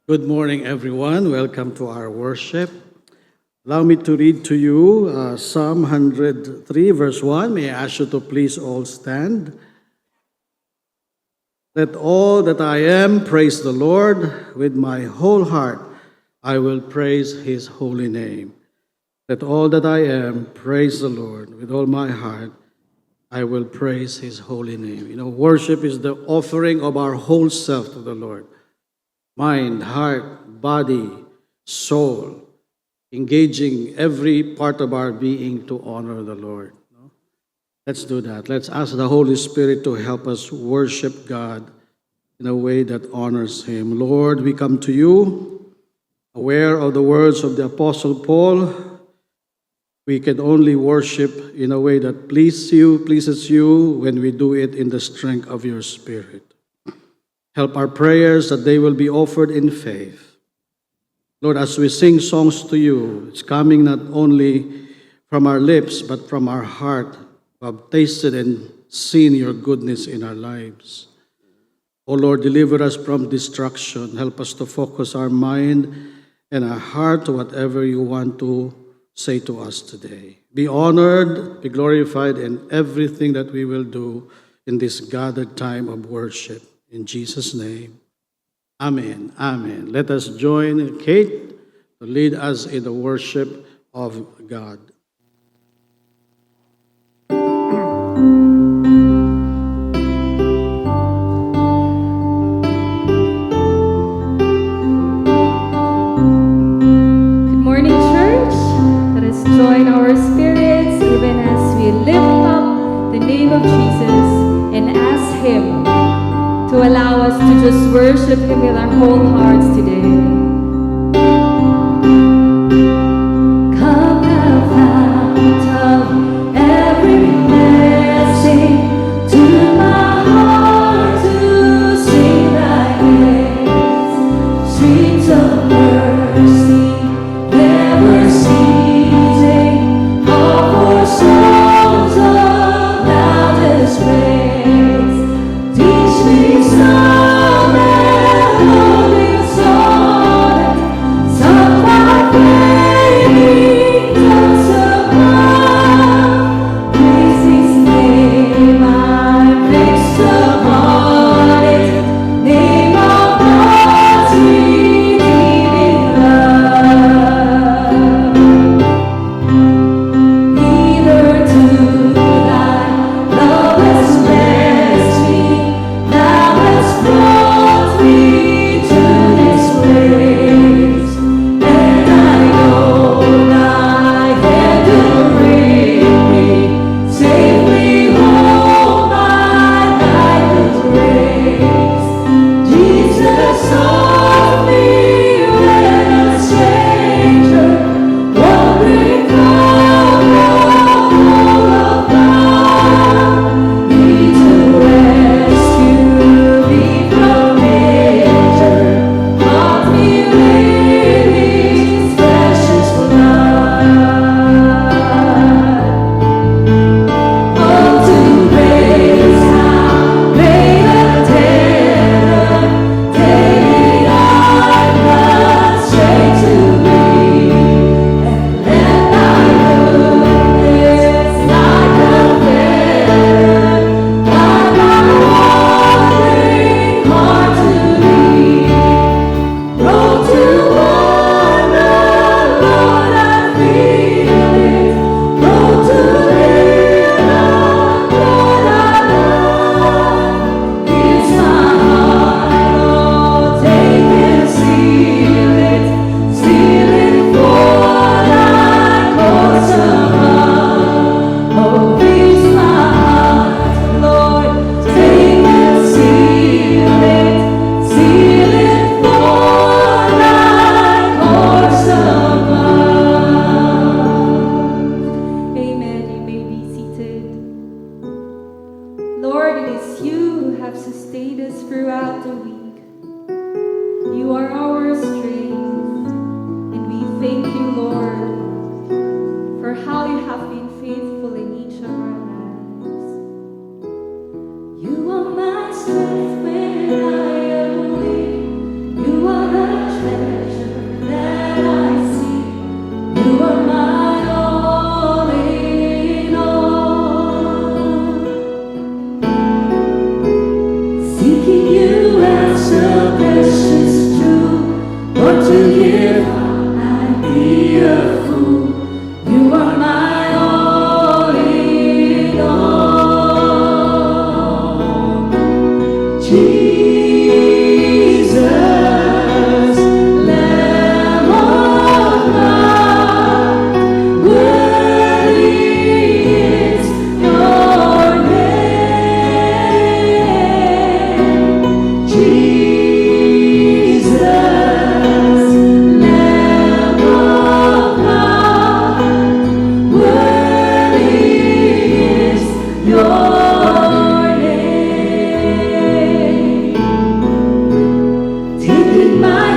Good morning, everyone. Welcome to our worship. Allow me to read to you Psalm 103, verse 1. May I ask you to please all stand. Let all that I am praise the Lord. With my whole heart, I will praise his holy name. Let all that I am praise the Lord. With all my heart, I will praise his holy name. Worship is the offering of our whole self to the Lord. Mind, heart, body, soul, engaging every part of our being to honor the Lord. Let's do that. Let's ask the Holy Spirit to help us worship God in a way that honors him. Lord, we come to you aware of the words of the Apostle Paul. We can only worship in a way that pleases you when we do it in the strength of your Spirit. Help our prayers that they will be offered in faith. Lord, as we sing songs to you, it's coming not only from our lips, but from our heart, who have tasted and seen your goodness in our lives. O Lord, deliver us from distraction. Help us to focus our mind and our heart to whatever you want to say to us today. Be honored, be glorified in everything that we will do in this gathered time of worship. In Jesus' name, amen. Amen. Let us join Kate to lead us in the worship of God. Good morning, church. Let us join our spirits even as we lift up the name of Jesus and ask him to allow us to just worship him with our whole hearts today. Come thou fount of every blessing, to my heart to sing thy praise. Streams of mercy never ceasing, all for songs of loudest praise. Teach me some melodic sonnet, sung by flaming tongues above. Praise his name, I'm fixed upon it, name of God's redeeming love. Neither to thy love has blessed me, thou hast brought me to this place, and I know thy hand will bring me safely home by thy good grace. Jesus saw me when a stranger, wandering from the fold of God. He to rescue me from danger, bought me with his precious blood. Oh, to praise how great a terror, taking our blood straight to me, and let thy goodness like a feather, guide my wandering heart to thee. Prone to wander, Lord, I feel it. Prone to live, Lord, I love. Here's my heart, Lord, take and seal it for thy courts above. Oh, here's my heart, Lord, take and seal it for thy courts above. Amen. You may be seated. Lord, it is you who have sustained us throughout the week. You are our strength, and we thank you, Lord, for how you have been faithful in each of our lives. You are my strength when I am weak. You are the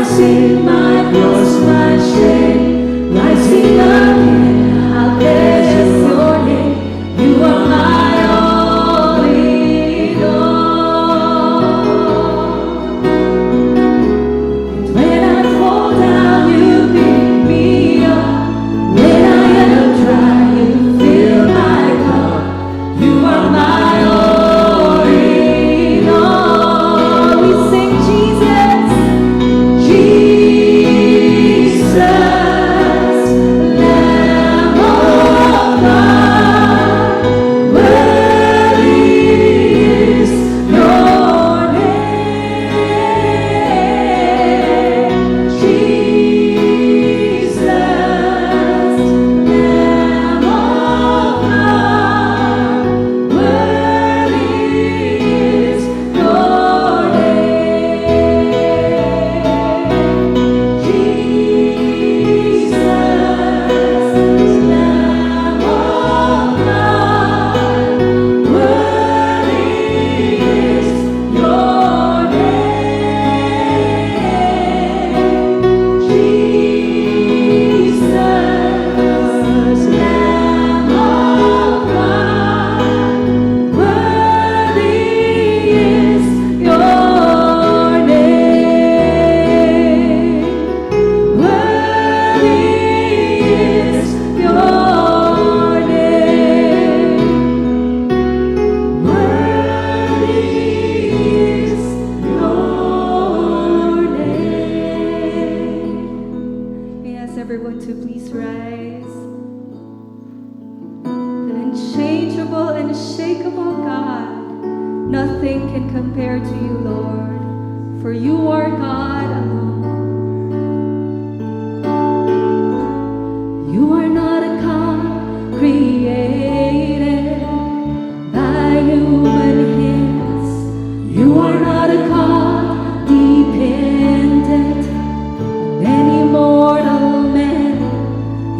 my sin, my cross, my shame. Rising again, I'll bless your name. You are my all in all. When I fall down, you pick me up. When I am dry, you fill my cup. You are my all in all. We sing Jesus, Jesus, Lamb of God. Worthy is your name, Jesus, Lamb of God. Worthy is your name, Jesus, Lamb of God. Worthy is your name, Jesus, Lamb of God. Worthy is your name. Worthy is your name. Worthy is your name. May I ask everyone to please rise. The unchangeable, unshakable God, nothing can compare to you, Lord, for you are God alone. You are not a God created by human hands. You are not a God dependent on any mortal man.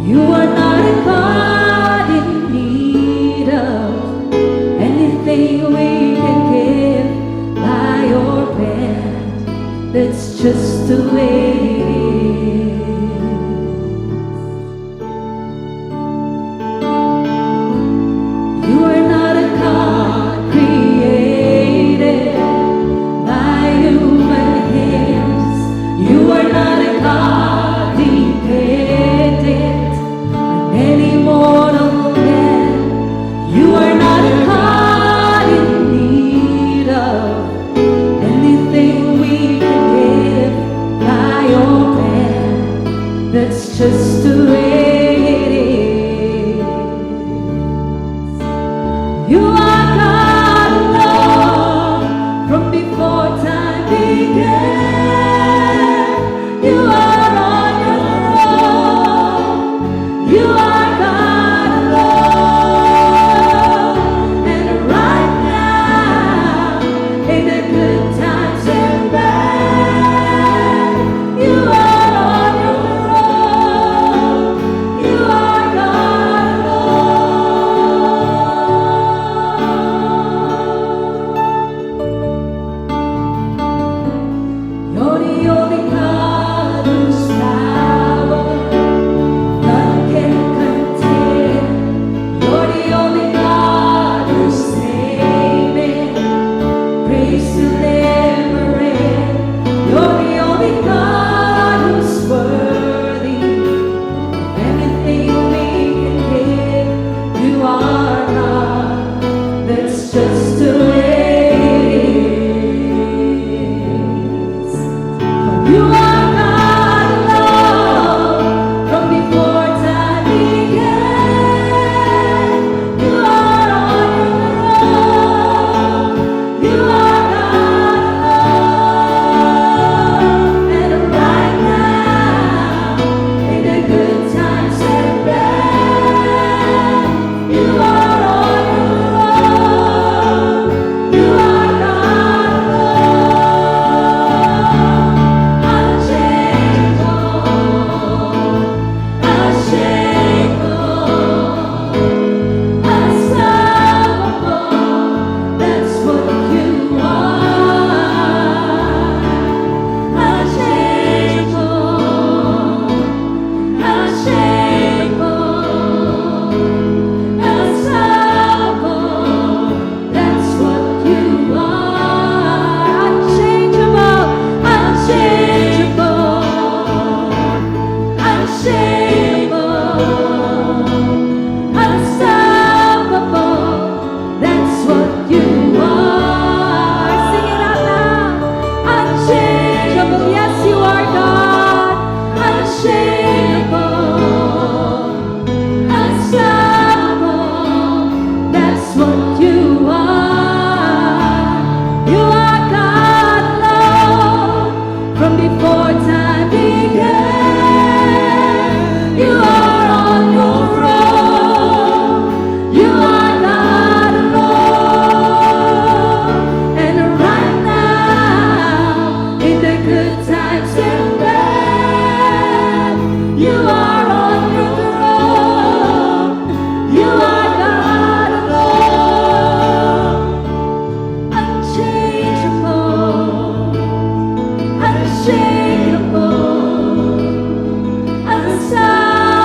You are not a God in need of anything we can give by your hand. That's just the way it is. You are not a God created by human hands. You are not a God dependent on any mortal man. You are not a God in need of anything we can give by your hand.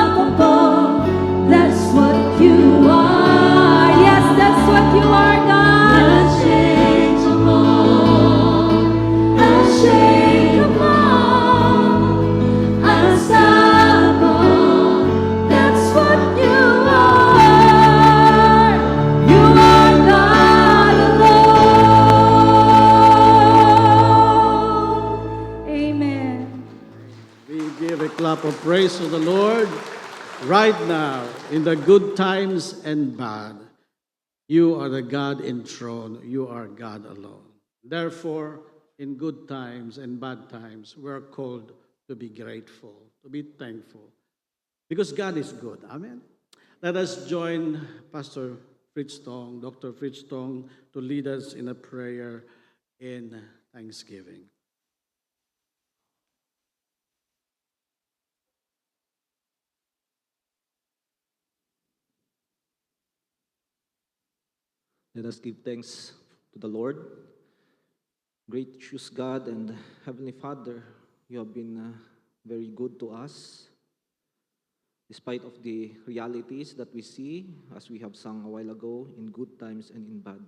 unstoppable. That's what you are. Yes, that's what you are, God. Unchangeable, unshakable, unstoppable. That's what you are. You are God alone. Amen. We give a clap of praise to the Lord right now in the good times and bad. You are the God enthroned. You are God alone. Therefore, in good times and bad times, we're called to be grateful, to be thankful, because God is good. Amen. Let us join Pastor Fritz Tong, Dr. Fritz Tong, to lead us in a prayer in thanksgiving. Let us give thanks to the Lord. Gracious God and Heavenly Father, you have been very good to us. Despite of the realities that we see, as we have sung a while ago, in good times and in bad.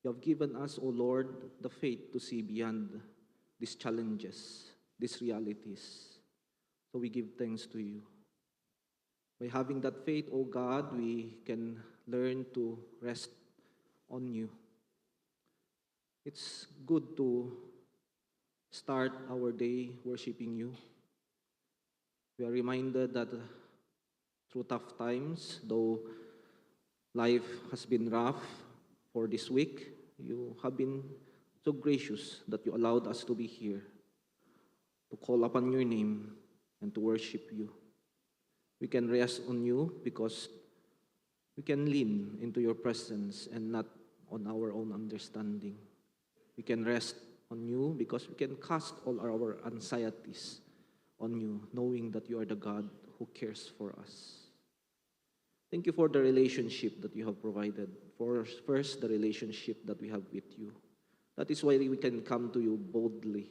You have given us, O Lord, the faith to see beyond these challenges, these realities. So we give thanks to you. By having that faith, O God, we can learn to rest on you. It's good to start our day worshiping you. We are reminded that through tough times, though life has been rough for this week, you have been so gracious that you allowed us to be here, to call upon your name and to worship you. We can rest on you because we can lean into your presence and not on our own understanding. We can rest on you because we can cast all our anxieties on you, knowing that you are the God who cares for us. Thank you for the relationship that you have provided. First, the relationship that we have with you. That is why we can come to you boldly.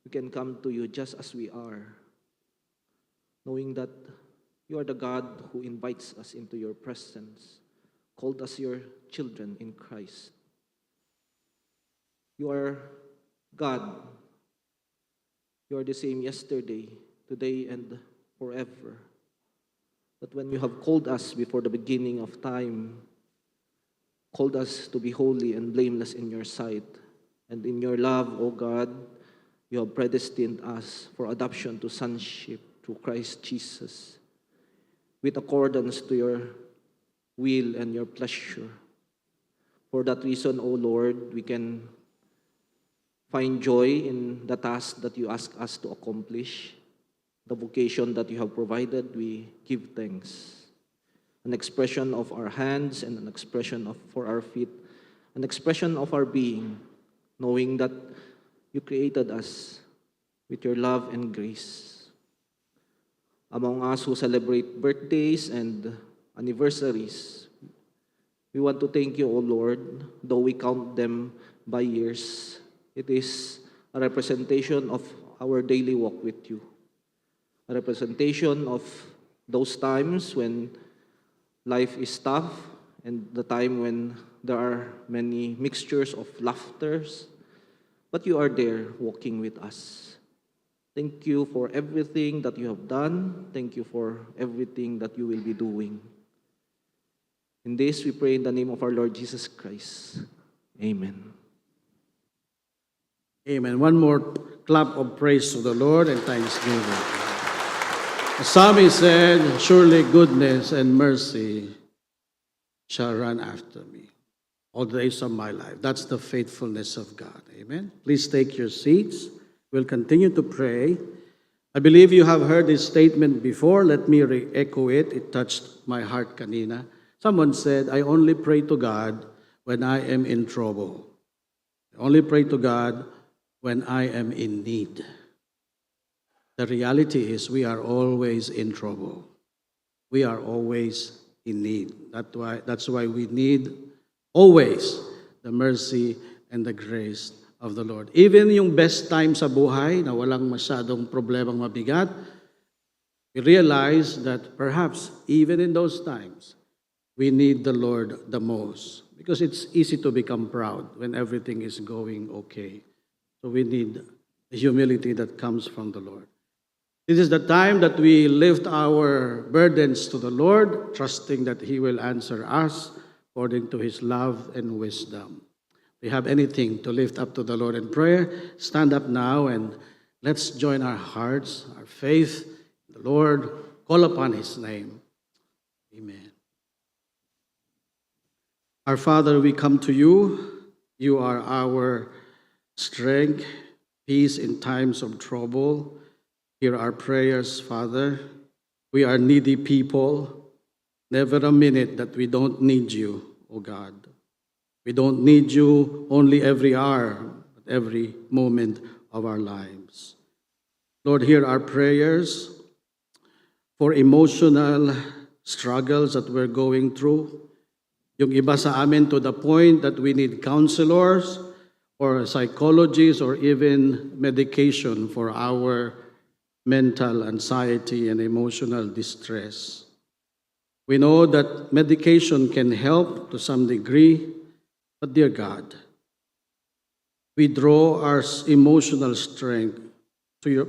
We can come to you just as we are, knowing that you are the God who invites us into your presence, called us your children in Christ. You are God. You are the same yesterday, today, and forever. That when you have called us before the beginning of time, called us to be holy and blameless in your sight, and in your love, O God, you have predestined us for adoption to sonship through Christ Jesus, with accordance to your will and your pleasure. For that reason, O Lord, we can find joy in the task that you ask us to accomplish, the vocation that you have provided. We give thanks. An expression of our hands and an expression for our feet, an expression of our being, knowing that you created us with your love and grace. Among us who celebrate birthdays and anniversaries, we want to thank you, O Lord, though we count them by years. It is a representation of our daily walk with you, a representation of those times when life is tough and the time when there are many mixtures of laughters, but you are there walking with us. Thank you for everything that you have done. Thank you for everything that you will be doing. In this, we pray in the name of our Lord Jesus Christ. Amen. Amen. One more clap of praise to the Lord and thanksgiving. The psalmist said, surely goodness and mercy shall run after me all the days of my life. That's the faithfulness of God. Amen. Please take your seats. We'll continue to pray. I believe you have heard this statement before. Let me re-echo it. It touched my heart kanina. Someone said, I only pray to God when I am in trouble. I only pray to God when I am in need. The reality is we are always in trouble. We are always in need. That's why we need always the mercy and the grace of the Lord. Even yung best time sa buhay na walang masyadong problemang mabigat, we realize that perhaps even in those times, we need the Lord the most because it's easy to become proud when everything is going okay. So we need the humility that comes from the Lord. This is the time that we lift our burdens to the Lord, trusting that He will answer us according to His love and wisdom. If you have anything to lift up to the Lord in prayer, stand up now and let's join our hearts, our faith, in the Lord, call upon His name. Amen. Our Father, we come to you. You are our strength, peace in times of trouble. Hear our prayers, Father. We are needy people. Never a minute that we don't need you, O God. We don't need you only every hour, but every moment of our lives. Lord, hear our prayers for emotional struggles that we're going through. Yung iba sa amin to the point that we need counselors or psychologists or even medication for our mental anxiety and emotional distress. We know that medication can help to some degree, but dear God, we draw our emotional strength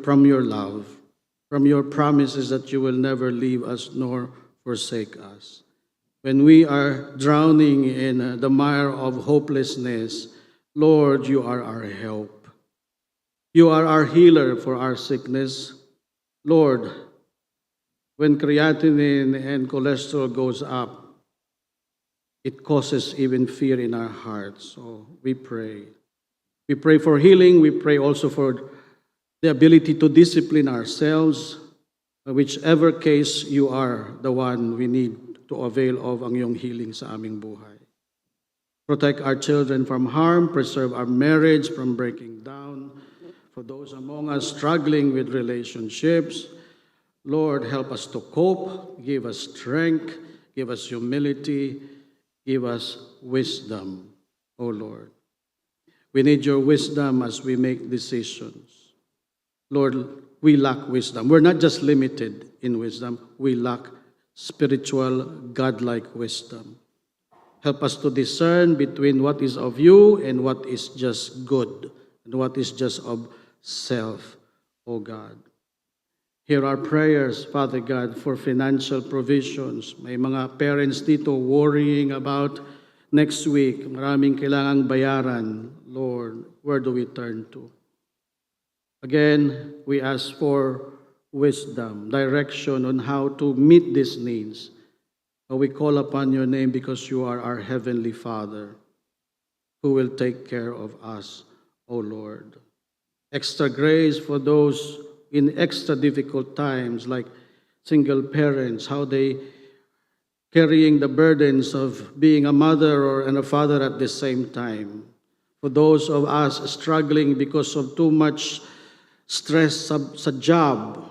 from your love, from your promises that you will never leave us nor forsake us. When we are drowning in the mire of hopelessness, Lord, you are our help. You are our healer for our sickness. Lord, when creatinine and cholesterol goes up, it causes even fear in our hearts. So we pray. We pray for healing. We pray also for the ability to discipline ourselves. Whichever case you are the one we need to avail of ang iyong healing sa aming buhay. Protect our children from harm, preserve our marriage from breaking down. For those among us struggling with relationships, Lord, help us to cope, give us strength, give us humility, give us wisdom, O Lord. We need your wisdom as we make decisions. Lord, we lack wisdom. We're not just limited in wisdom, we lack spiritual, godlike wisdom. Help us to discern between what is of you and what is just good and what is just of self, O God. Hear our prayers, Father God, for financial provisions. May mga parents dito worrying about next week. Maraming kailangang bayaran. Lord, where do we turn to? Again, we ask for wisdom, direction on how to meet these needs. But we call upon your name because you are our heavenly Father who will take care of us, O Lord. Extra grace for those in extra difficult times like single parents, how they carrying the burdens of being a mother and a father at the same time. For those of us struggling because of too much stress sa job,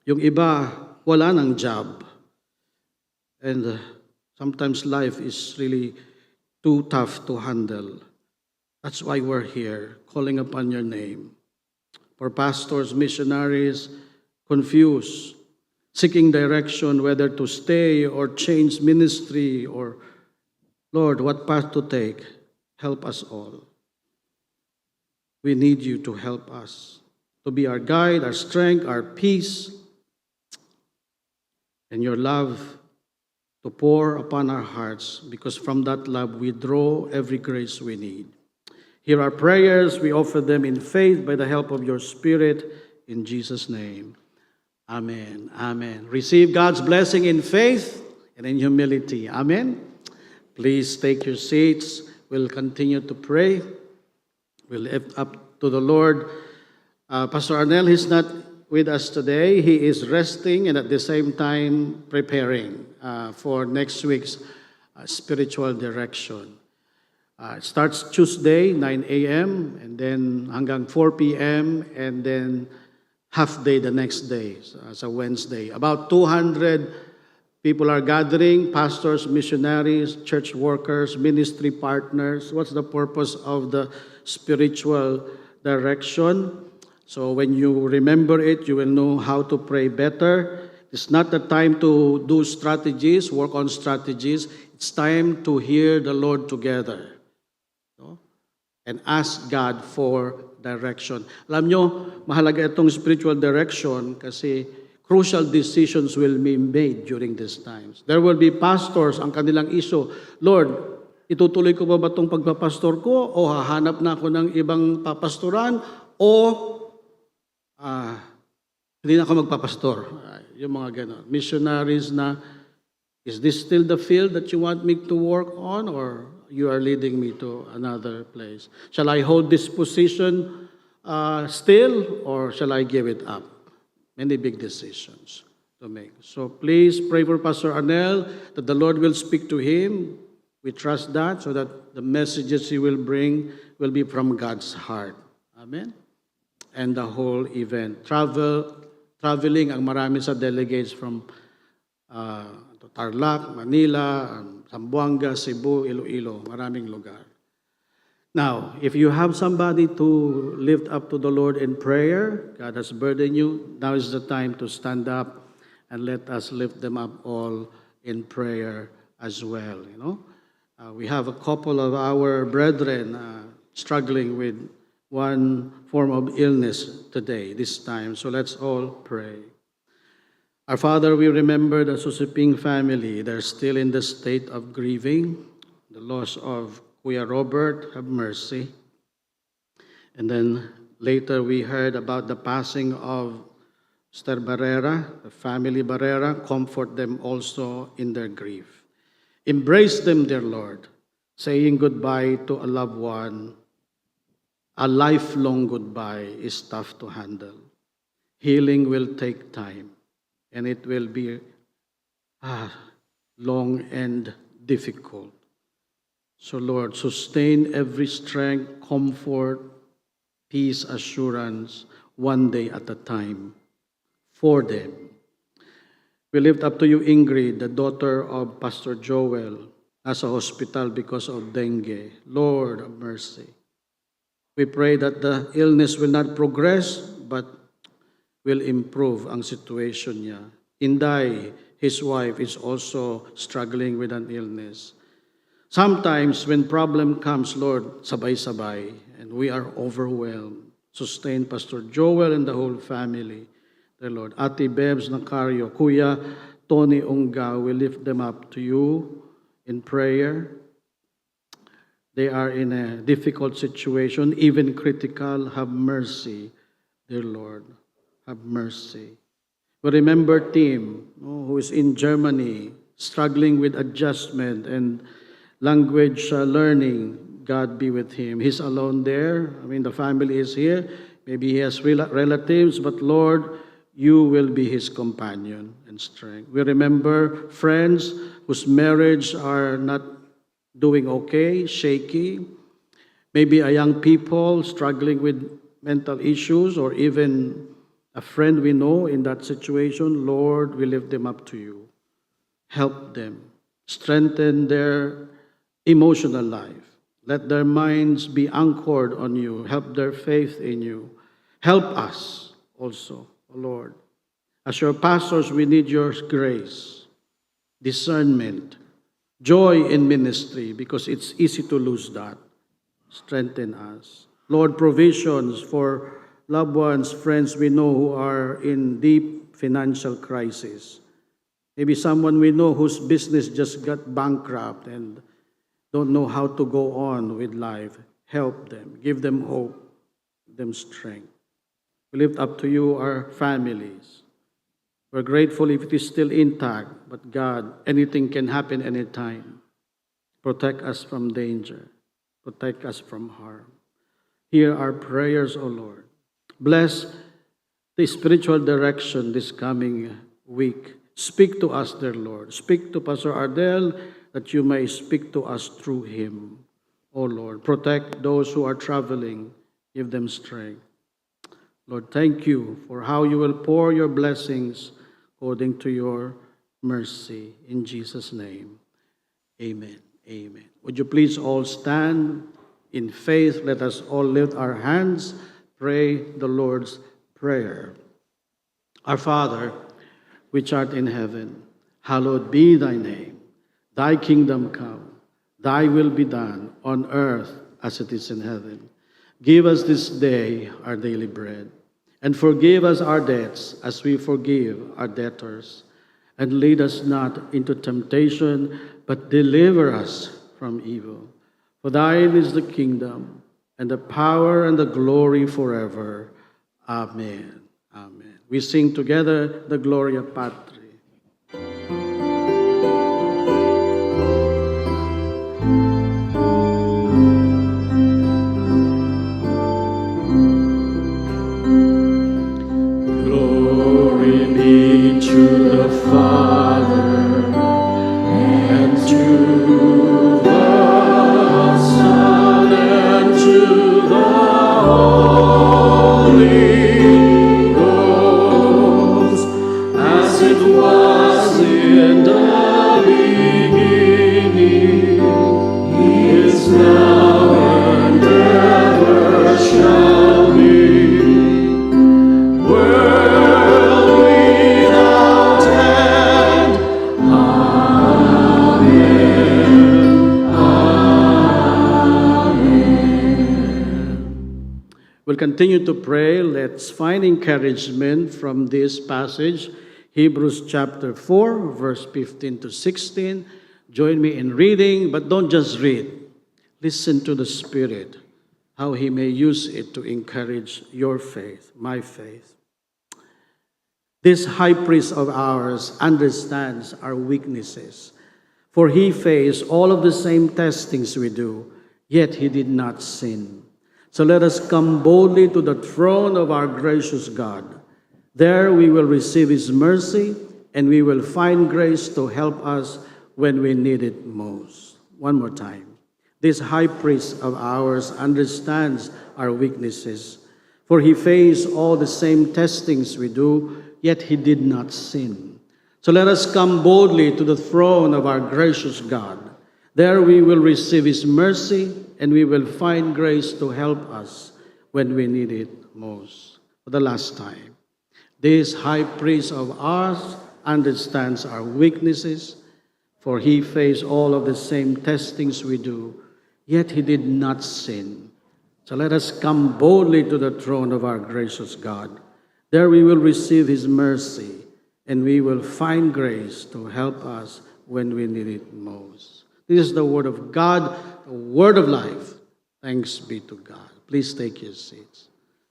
yung iba, wala ng job. And sometimes life is really too tough to handle. That's why we're here, calling upon your name. For pastors, missionaries, confused, seeking direction whether to stay or change ministry or, Lord, what path to take, help us all. We need you to help us, to be our guide, our strength, our peace, and your love to pour upon our hearts, because from that love we draw every grace we need. Hear our prayers, we offer them in faith by the help of your Spirit, in Jesus' name. Amen. Amen. Receive God's blessing in faith and in humility. Amen. Please take your seats. We'll continue to pray. We'll lift up to the Lord. Pastor Arnel is not with us today. He is resting and at the same time preparing for next week's spiritual direction. It starts Tuesday, 9 a.m., and then hanggang 4 p.m., and then half day the next day, so Wednesday. About 200 People are gathering, pastors, missionaries, church workers, ministry partners. What's the purpose of the spiritual direction? So when you remember it, you will know how to pray better. It's not the time to do strategies, work on strategies. It's time to hear the Lord together, no? And ask God for direction. Alam nyo, mahalaga itong spiritual direction kasi crucial decisions will be made during these times. There will be pastors, ang kanilang issue, Lord, itutuloy ko ba itong pagpapastor ko o hahanap na ako ng ibang papastoran o hindi na ako magpapastor. Yung mga ganon. Missionaries na, is this still the field that you want me to work on or you are leading me to another place? Shall I hold this position still or shall I give it up? Many big decisions to make. So please pray for Pastor Arnel that the Lord will speak to him. We trust that so that the messages he will bring will be from God's heart. Amen? And the whole event. Traveling ang marami sa delegates from Tarlac, Manila, Zamboanga, Cebu, Iloilo, maraming lugar. Now, if you have somebody to lift up to the Lord in prayer, God has burdened you, now is the time to stand up and let us lift them up all in prayer as well. You know, we have a couple of our brethren struggling with one form of illness today, this time. So let's all pray. Our Father, we remember the Susiping family. They're still in the state of grieving, the loss of Kuya Robert, have mercy. And then later we heard about the passing of Esther Barrera, the family Barrera. Comfort them also in their grief. Embrace them, dear Lord, saying goodbye to a loved one. A lifelong goodbye is tough to handle. Healing will take time, and it will be long and difficult. So Lord, sustain every strength, comfort, peace, assurance, one day at a time for them. We lift up to you Ingrid, the daughter of Pastor Joel, nasa hospital because of dengue. Lord of mercy. We pray that the illness will not progress, but will improve ang situation niya. Inday, his wife, is also struggling with an illness. Sometimes when problem comes, Lord, sabay-sabay, and we are overwhelmed. Sustain Pastor Joel and the whole family, dear Lord. Ate Bebs Nacario, Kuya Tony Unga, we lift them up to you in prayer. They are in a difficult situation, even critical. Have mercy, dear Lord. Have mercy. We remember Tim, who is in Germany, struggling with adjustment and language learning. God be with him. He's alone there. I mean, the family is here. Maybe he has relatives, but Lord, you will be his companion and strength. We remember friends whose marriage are not doing okay, shaky. Maybe a young people struggling with mental issues, or even a friend we know in that situation. Lord, we lift them up to you. Help them. Strengthen their emotional life. Let their minds be anchored on you. Help their faith in you. Help us also, O Lord. As your pastors, we need your grace, discernment, joy in ministry, because it's easy to lose that. Strengthen us. Lord, provisions for loved ones, friends we know who are in deep financial crisis. Maybe someone we know whose business just got bankrupt and don't know how to go on with life. Help them. Give them hope. Give them strength. We lift up to you our families. We're grateful if it is still intact, but God, anything can happen anytime. Protect us from danger. Protect us from harm. Hear our prayers, O Lord. Bless the spiritual direction this coming week. Speak to us, dear Lord. Speak to Pastor Ardel, that you may speak to us through him. O Lord, protect those who are traveling. Give them strength. Lord, thank you for how you will pour your blessings according to your mercy. In Jesus' name, amen. Amen. Would you please all stand in faith? Let us all lift our hands, pray the Lord's Prayer. Our Father, which art in heaven, hallowed be thy name. Thy kingdom come, thy will be done on earth as it is in heaven. Give us this day our daily bread, and forgive us our debts as we forgive our debtors. And lead us not into temptation, but deliver us from evil. For thine is the kingdom, and the power, and the glory forever. Amen. Amen. We sing together the Gloria Patri. Glory be to the Father, and to the Son, and to the Holy Ghost, as it was in the beginning, is now, and ever shall be. World without end. Amen. Amen. We'll continue to pray. Let's find encouragement from this passage, Hebrews chapter 4, verse 15 to 16. Join me in reading, but don't just read. Listen to the Spirit, how He may use it to encourage your faith, my faith. This high priest of ours understands our weaknesses, for he faced all of the same testings we do, yet he did not sin. So let us come boldly to the throne of our gracious God. There we will receive his mercy, and we will find grace to help us when we need it most. One more time. This high priest of ours understands our weaknesses, for he faced all the same testings we do, yet he did not sin. So let us come boldly to the throne of our gracious God. There we will receive his mercy, and we will find grace to help us when we need it most. For the last time, this high priest of ours understands our weaknesses, for he faced all of the same testings we do, yet he did not sin. So let us come boldly to the throne of our gracious God. There we will receive his mercy, and we will find grace to help us when we need it most. This is the word of God, the word of life. Thanks be to God. Please take your seats.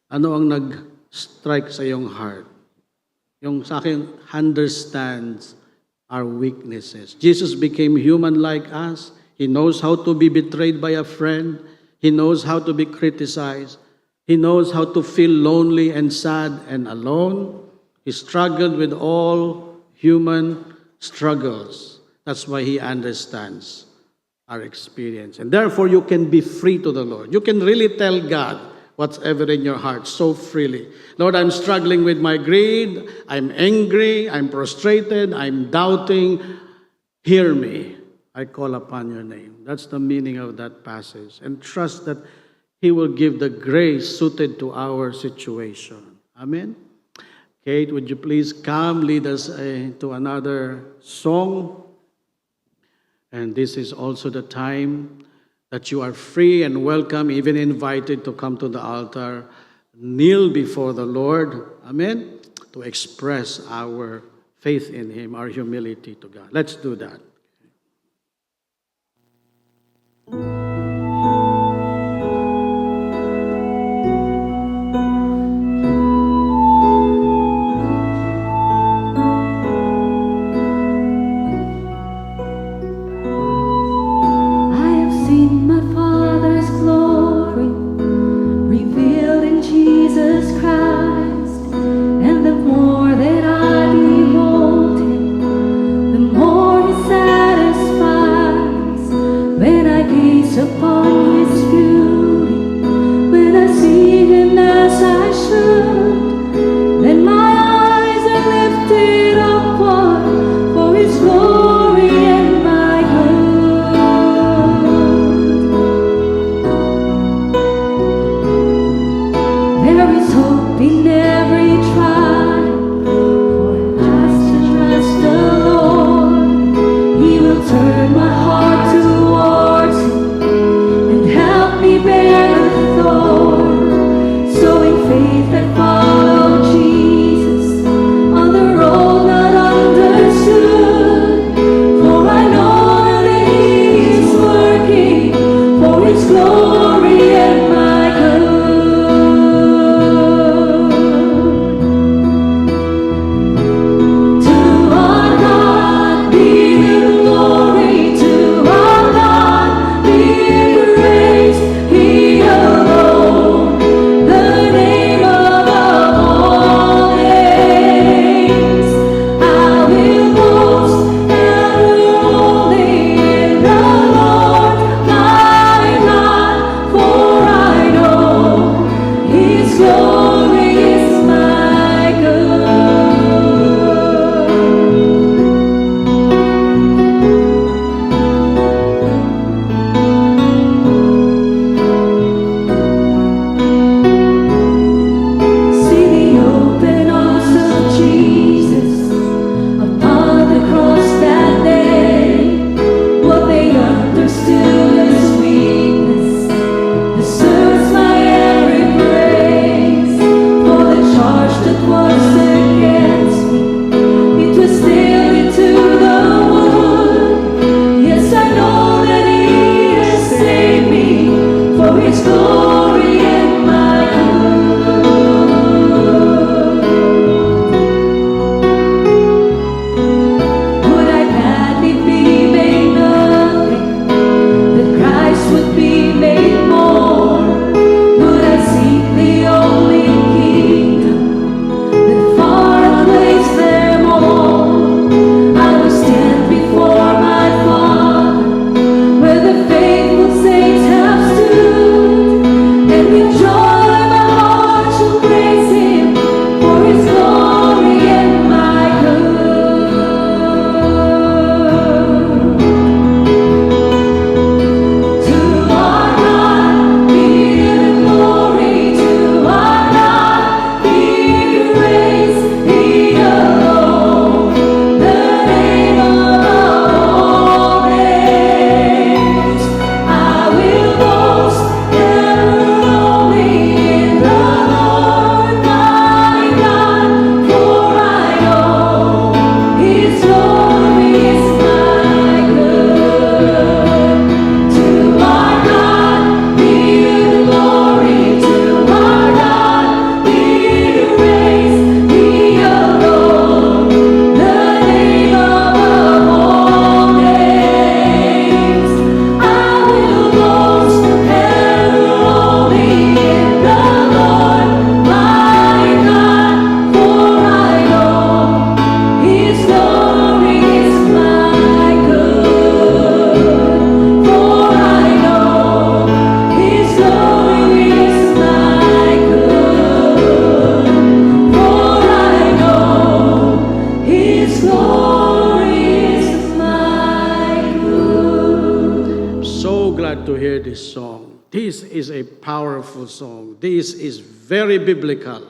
Ano ang nag-strike sa iyong heart? Yung sa akin, understands our weaknesses. Jesus became human like us. He knows how to be betrayed by a friend. He knows how to be criticized. He knows how to feel lonely and sad and alone. He struggled with all human struggles. That's why he understands our experience. And therefore, you can be free to the Lord. You can really tell God what's ever in your heart so freely. Lord, I'm struggling with my greed. I'm angry. I'm prostrated. I'm doubting. Hear me. I call upon your name. That's the meaning of that passage. And trust that he will give the grace suited to our situation. Amen. Kate, would you please come lead us to another song? And this is also the time that you are free and welcome, even invited to come to the altar, kneel before the Lord, amen, to express our faith in him, our humility to God. Let's do that. And the more that I behold him, the more he says. is hope in every trial, for just to trust the Lord. He will turn my heart towards Him and help me bear the thorn. So in faith I follow Jesus on the road not understood. For I know that He is working for His glory and my good. To our God be the glory, to our God be the praise. He alone, the name above all names. I will boast ever only in the Lord my God, for I know His glory is my good. See the open arms of Jesus upon the cross that day. What they understood as weakness deserves my every praise. For the charge that was against me, it was nailed into the wood. Yes, I know that He has saved me for His glory and my good. Would I gladly be made nothing, that Christ would be made more? Would I seek the only kingdom that far outweighs them all? I will stand before my Father, where the faithful saints have stood, and with joy my heart shall praise Him for His glory and my good. To our God be the glory, to our God be the praise. He alone, the name above all names. I will boast ever only in the Lord my God, for I know His glory is my good. To our God be the glory, to our God be the praise. He alone, the name above all names. I will boast ever only in the Lord my God, for I know His glory is my good. For I know His glory is my good. For I know His glory is my good. So glad to hear this song. This is a powerful song. This is very biblical.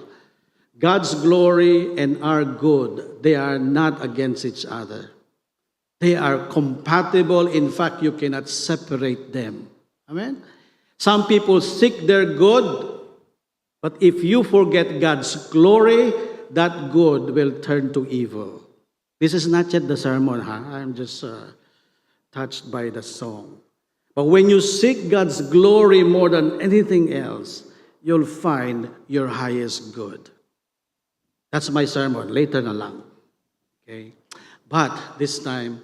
God's glory and our good, they are not against each other. They are compatible. In fact, you cannot separate them. Amen? Some people seek their good, but if you forget God's glory, that good will turn to evil. This is not yet the sermon, I'm just touched by the song. But when you seek God's glory more than anything else, you'll find your highest good. That's my sermon. Later na lang. Okay? But this time,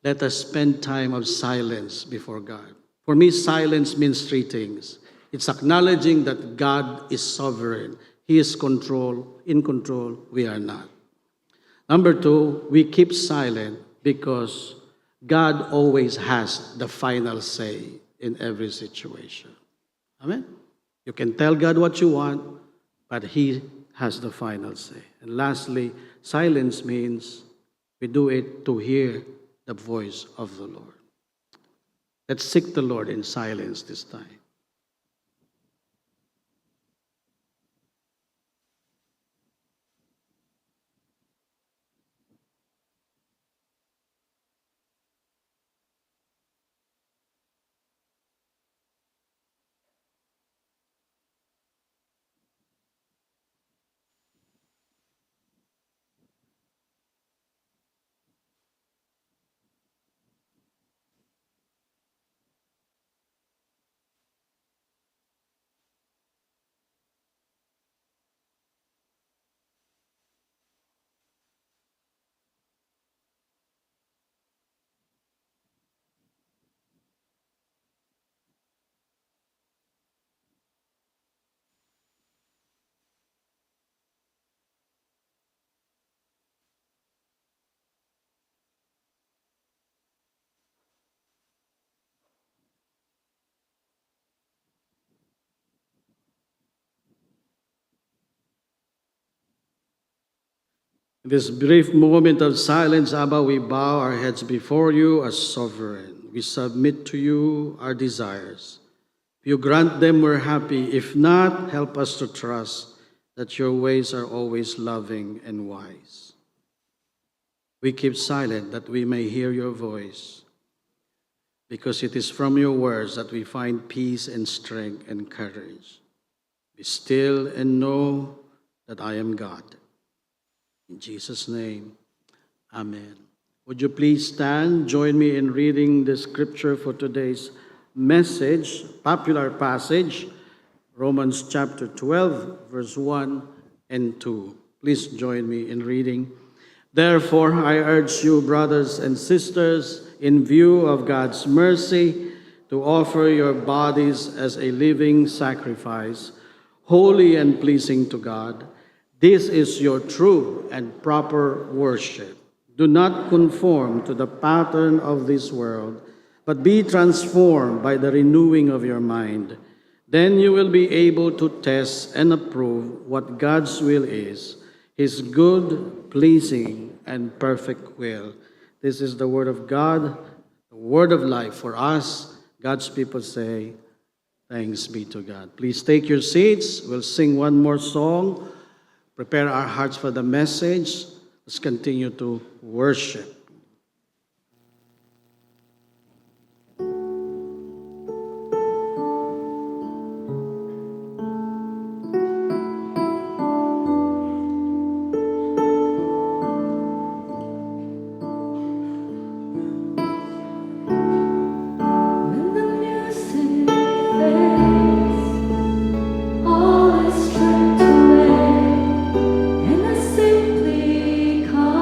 let us spend time of silence before God. For me, silence means three things. It's acknowledging that God is sovereign. He is in control. We are not. Number two, we keep silent because God always has the final say in every situation. Amen? You can tell God what you want, but He has the final say. And lastly, silence means we do it to hear the voice of the Lord. Let's seek the Lord in silence this time. In this brief moment of silence, Abba, we bow our heads before you as sovereign. We submit to you our desires. If you grant them, we're happy. If not, help us to trust that your ways are always loving and wise. We keep silent that we may hear your voice, because it is from your words that we find peace and strength and courage. Be still and know that I am God. In Jesus' name, amen. Would you please stand? Join me in reading the scripture for today's message, popular passage, Romans chapter 12, verse 1 and 2. Please join me in reading. Therefore, I urge you, brothers and sisters, in view of God's mercy, to offer your bodies as a living sacrifice, holy and pleasing to God. This is your true and proper worship. Do not conform to the pattern of this world, but be transformed by the renewing of your mind. Then you will be able to test and approve what God's will is, his good, pleasing, and perfect will. This is the word of God, the word of life for us. God's people say, thanks be to God. Please take your seats. We'll sing one more song. Prepare our hearts for the message. Let's continue to worship. When the music fades, all is stripped away, and I simply come.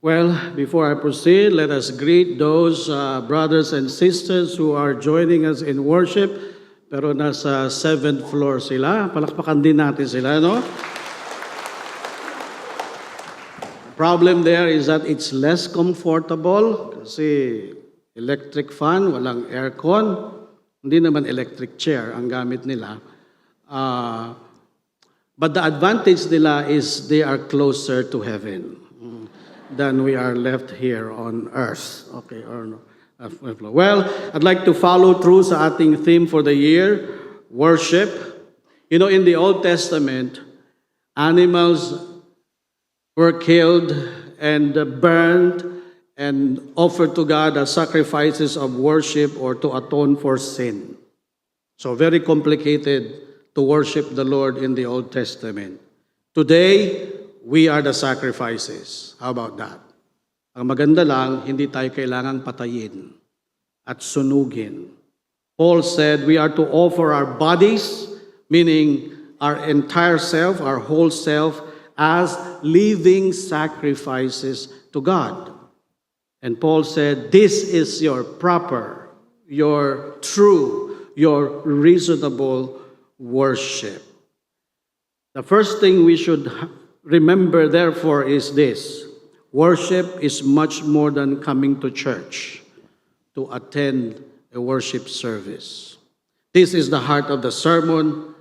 Well, before I proceed, let us greet those brothers and sisters who are joining us in worship, pero nasa 7th floor sila. Palakpakan din natin sila, no? Problem there is that it's less comfortable kasi electric fan, walang aircon, hindi naman electric chair ang gamit nila. But the advantage nila is they are closer to heaven than we are left here on earth. Okay, or no? Well, I'd like to follow through sa ating theme for the year, worship. You know, in the Old Testament, animals were killed and burned and offered to God as sacrifices of worship or to atone for sin. So very complicated to worship the Lord in the Old Testament. Today, we are the sacrifices. How about that? Ang maganda lang, hindi tayo kailangang patayin at sunugin. Paul said we are to offer our bodies, meaning our entire self, our whole self, as living sacrifices to God. And Paul said, this is your proper, your true, your reasonable worship. The first thing we should remember, therefore, is this. Worship is much more than coming to church to attend a worship service. This is the heart of the sermon.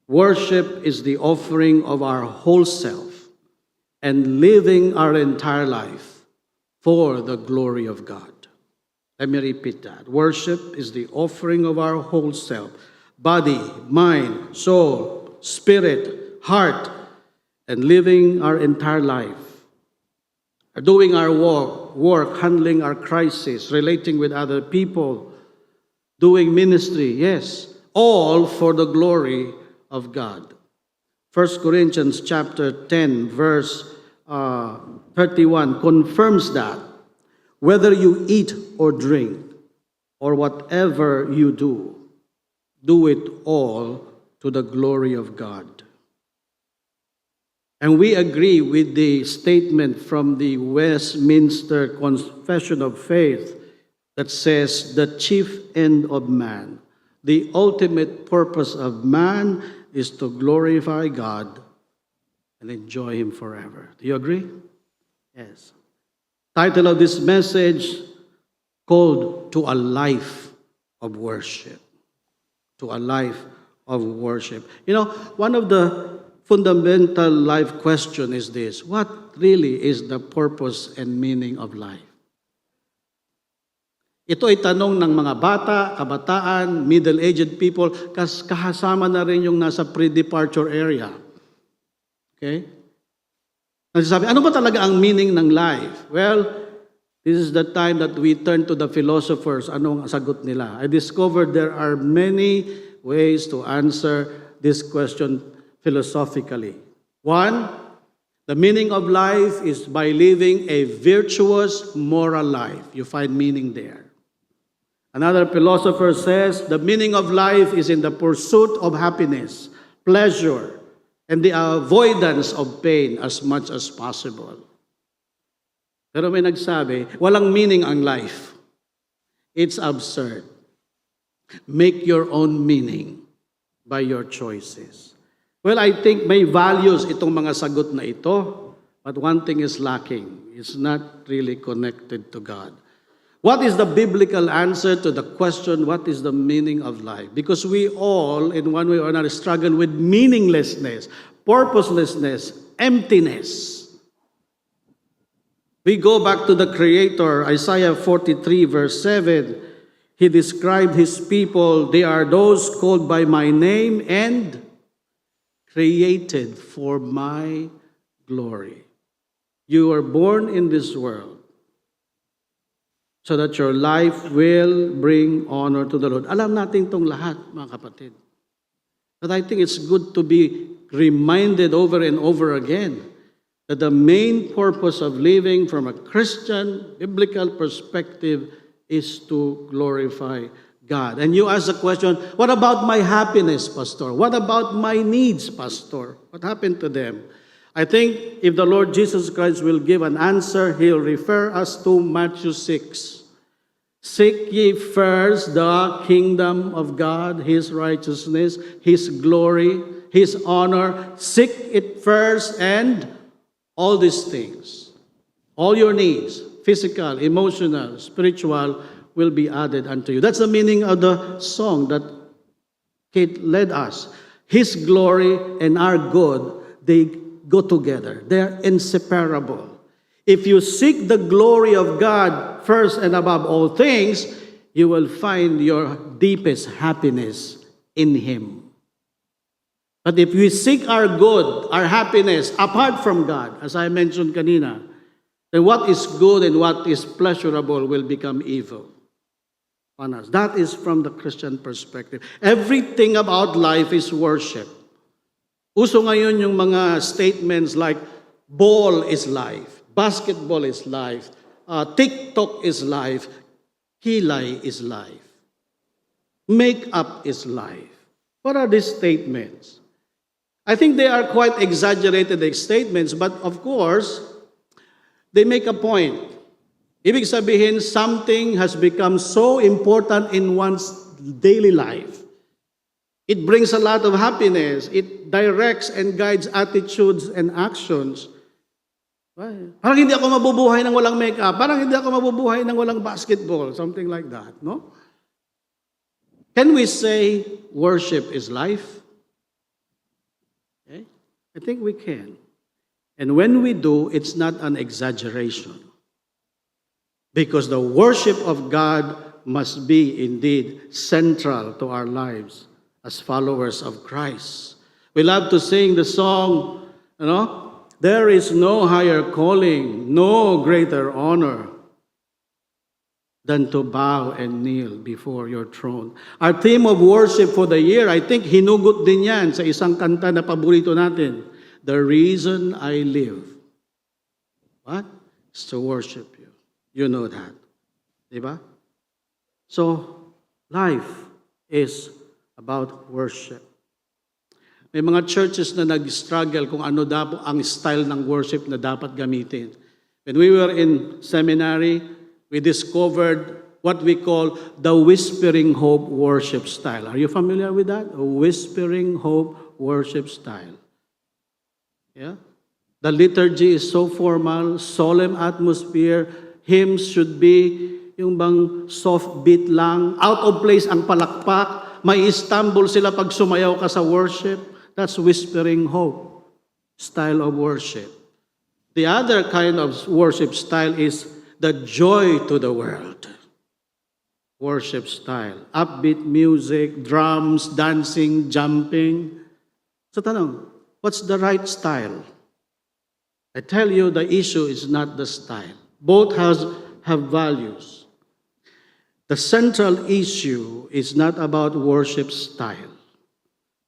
Worship is the offering of our whole self and living our entire life for the glory of God. Let me repeat that. Worship is the offering of our whole self, body, mind, soul, spirit, heart, and living our entire life. Doing our work, handling our crisis, relating with other people, doing ministry, yes, all for the glory of God. 1 Corinthians chapter 10, verse 31 confirms that whether you eat or drink or whatever you do it all to the glory of God. And we agree with the statement from the Westminster Confession of Faith that says the chief end of man, the ultimate purpose of man is to glorify God and enjoy Him forever. Do you agree? Yes. Title of this message, called To a Life of Worship. To a life of worship. You know, one of the fundamental life question is this: what really is the purpose and meaning of life? Ito ay tanong ng mga bata, kabataan, middle-aged people, kasama na rin yung nasa pre-departure area. Okay? Nagsasabi, ano ba talaga ang meaning ng life? Well, this is the time that we turn to the philosophers. Anong sagot nila? I discovered there are many ways to answer this question philosophically. One, the meaning of life is by living a virtuous moral life. You find meaning there. Another philosopher says the meaning of life is in the pursuit of happiness, pleasure, and the avoidance of pain as much as possible. Pero may nagsabi, walang meaning ang life. It's absurd. Make your own meaning by your choices. Well, I think may values itong mga sagot na ito, but one thing is lacking. It's not really connected to God. What is the biblical answer to the question, what is the meaning of life? Because we all, in one way or another, struggle with meaninglessness, purposelessness, emptiness. We go back to the Creator, Isaiah 43, verse 7. He described His people, they are those called by my name and created for my glory. You were born in this world so that your life will bring honor to the Lord. Alam natin itong lahat, mga kapatid. But I think it's good to be reminded over and over again that the main purpose of living from a Christian biblical perspective is to glorify God. And you ask the question, what about my happiness, Pastor? What about my needs, Pastor? What happened to them? I think if the Lord Jesus Christ will give an answer, He'll refer us to Matthew 6. Seek ye first the kingdom of God, His righteousness, His glory, His honor. Seek it first, and all these things, all your needs, physical, emotional, spiritual, will be added unto you. That's the meaning of the song that Kate led us. His glory and our good, they go together. They're inseparable. If you seek the glory of God first and above all things, you will find your deepest happiness in Him. But if we seek our good, our happiness, apart from God, as I mentioned kanina, then what is good and what is pleasurable will become evil on us. That is from the Christian perspective. Everything about life is worship. Uso ngayon yung mga statements like, ball is life, basketball is life, TikTok is life, kilay is life, makeup is life. What are these statements? I think they are quite exaggerated statements, but of course, they make a point. Ibig sabihin, something has become so important in one's daily life. It brings a lot of happiness. It directs and guides attitudes and actions. Parang hindi ako mabubuhay ng walang makeup. Parang hindi ako mabubuhay ng walang basketball. Something like that, no? Can we say worship is life? Okay? I think we can. And when we do, it's not an exaggeration. Because the worship of God must be indeed central to our lives as followers of Christ. We love to sing the song, there is no higher calling, no greater honor than to bow and kneel before your throne. Our theme of worship for the year, I think hinugot din yan sa isang kanta na paborito natin. The reason I live. What? Is to worship you. You know that. Diba? So, life is about worship. May mga churches na nag-struggle kung ano dapat ang style ng worship na dapat gamitin. When we were in seminary, we discovered what we call the Whispering Hope worship style. Are you familiar with that? A Whispering Hope worship style. Yeah? The liturgy is so formal, solemn atmosphere. Hymns should be yung bang soft beat lang. Out of place ang palakpak. May stumble sila pag sumayaw ka sa worship. That's Whispering Hope style of worship. The other kind of worship style is the Joy to the World worship style. Upbeat music, drums, dancing, jumping. So tanong, what's the right style? I tell you, the issue is not the style. Both have values. The central issue is not about worship style,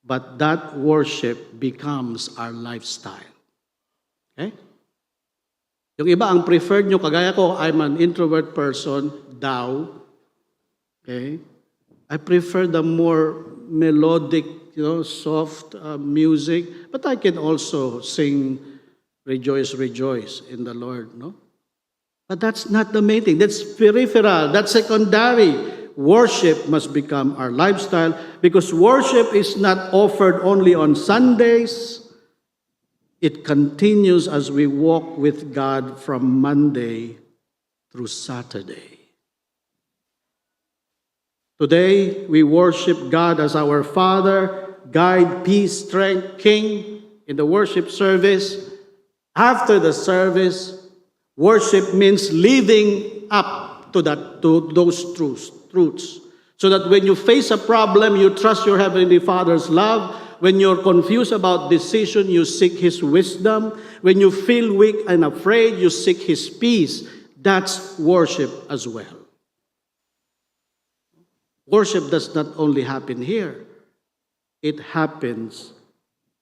but that worship becomes our lifestyle. Okay? Yung iba, ang preferred nyo, kagaya ko, I'm an introvert person, daw. Okay? I prefer the more melodic, soft music, but I can also sing Rejoice, Rejoice in the Lord, no? But that's not the main thing. That's peripheral. That's secondary. Worship must become our lifestyle because worship is not offered only on Sundays. It continues as we walk with God from Monday through Saturday. Today, we worship God as our Father, Guide, Peace, Strength, King in the worship service. After the service, worship means living up to those truths. So that when you face a problem, you trust your Heavenly Father's love. When you're confused about decision, you seek His wisdom. When you feel weak and afraid, you seek His peace. That's worship as well. Worship does not only happen here. It happens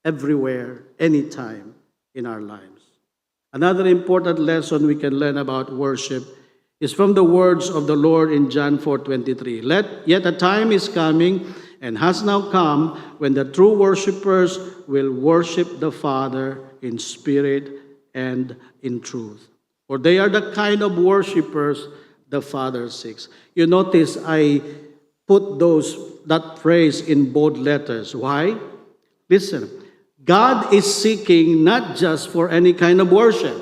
everywhere, anytime in our lives. Another important lesson we can learn about worship is from the words of the Lord in John 4:23. Yet a time is coming and has now come when the true worshipers will worship the Father in spirit and in truth. For they are the kind of worshipers the Father seeks. You notice I put that phrase in bold letters. Why? Listen, God is seeking not just for any kind of worship.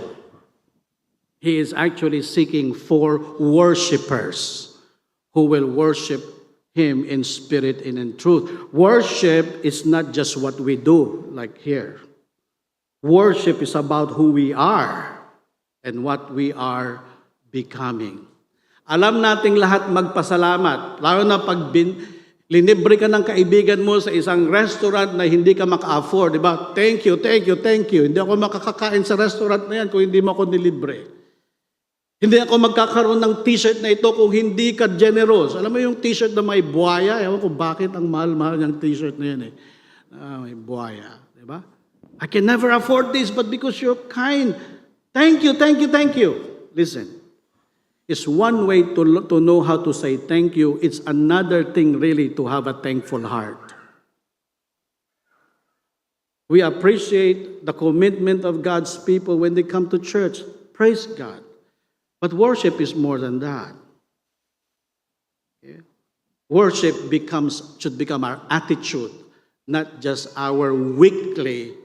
He is actually seeking for worshipers who will worship Him in spirit and in truth. Worship is not just what we do, like here. Worship is about who we are and what we are becoming. Alam nating lahat magpasalamat, lalo na pag linibre ka ng kaibigan mo sa isang restaurant na hindi ka maka-afford, di ba? Thank you, thank you, thank you. Hindi ako makakakain sa restaurant na yan kung hindi mo ako nilibre. Hindi ako magkakaroon ng t-shirt na ito kung hindi ka generous. Alam mo yung t-shirt na may buhaya? Ewan ko bakit ang mahal-mahal yung t-shirt na yan eh. May buhaya, di ba? I can never afford this, but because you're kind, thank you, thank you, thank you. Listen. It's one way to know how to say thank you. It's another thing really to have a thankful heart. We appreciate the commitment of God's people when they come to church. Praise God. But worship is more than that. Okay? Worship should become our attitude, not just our weekly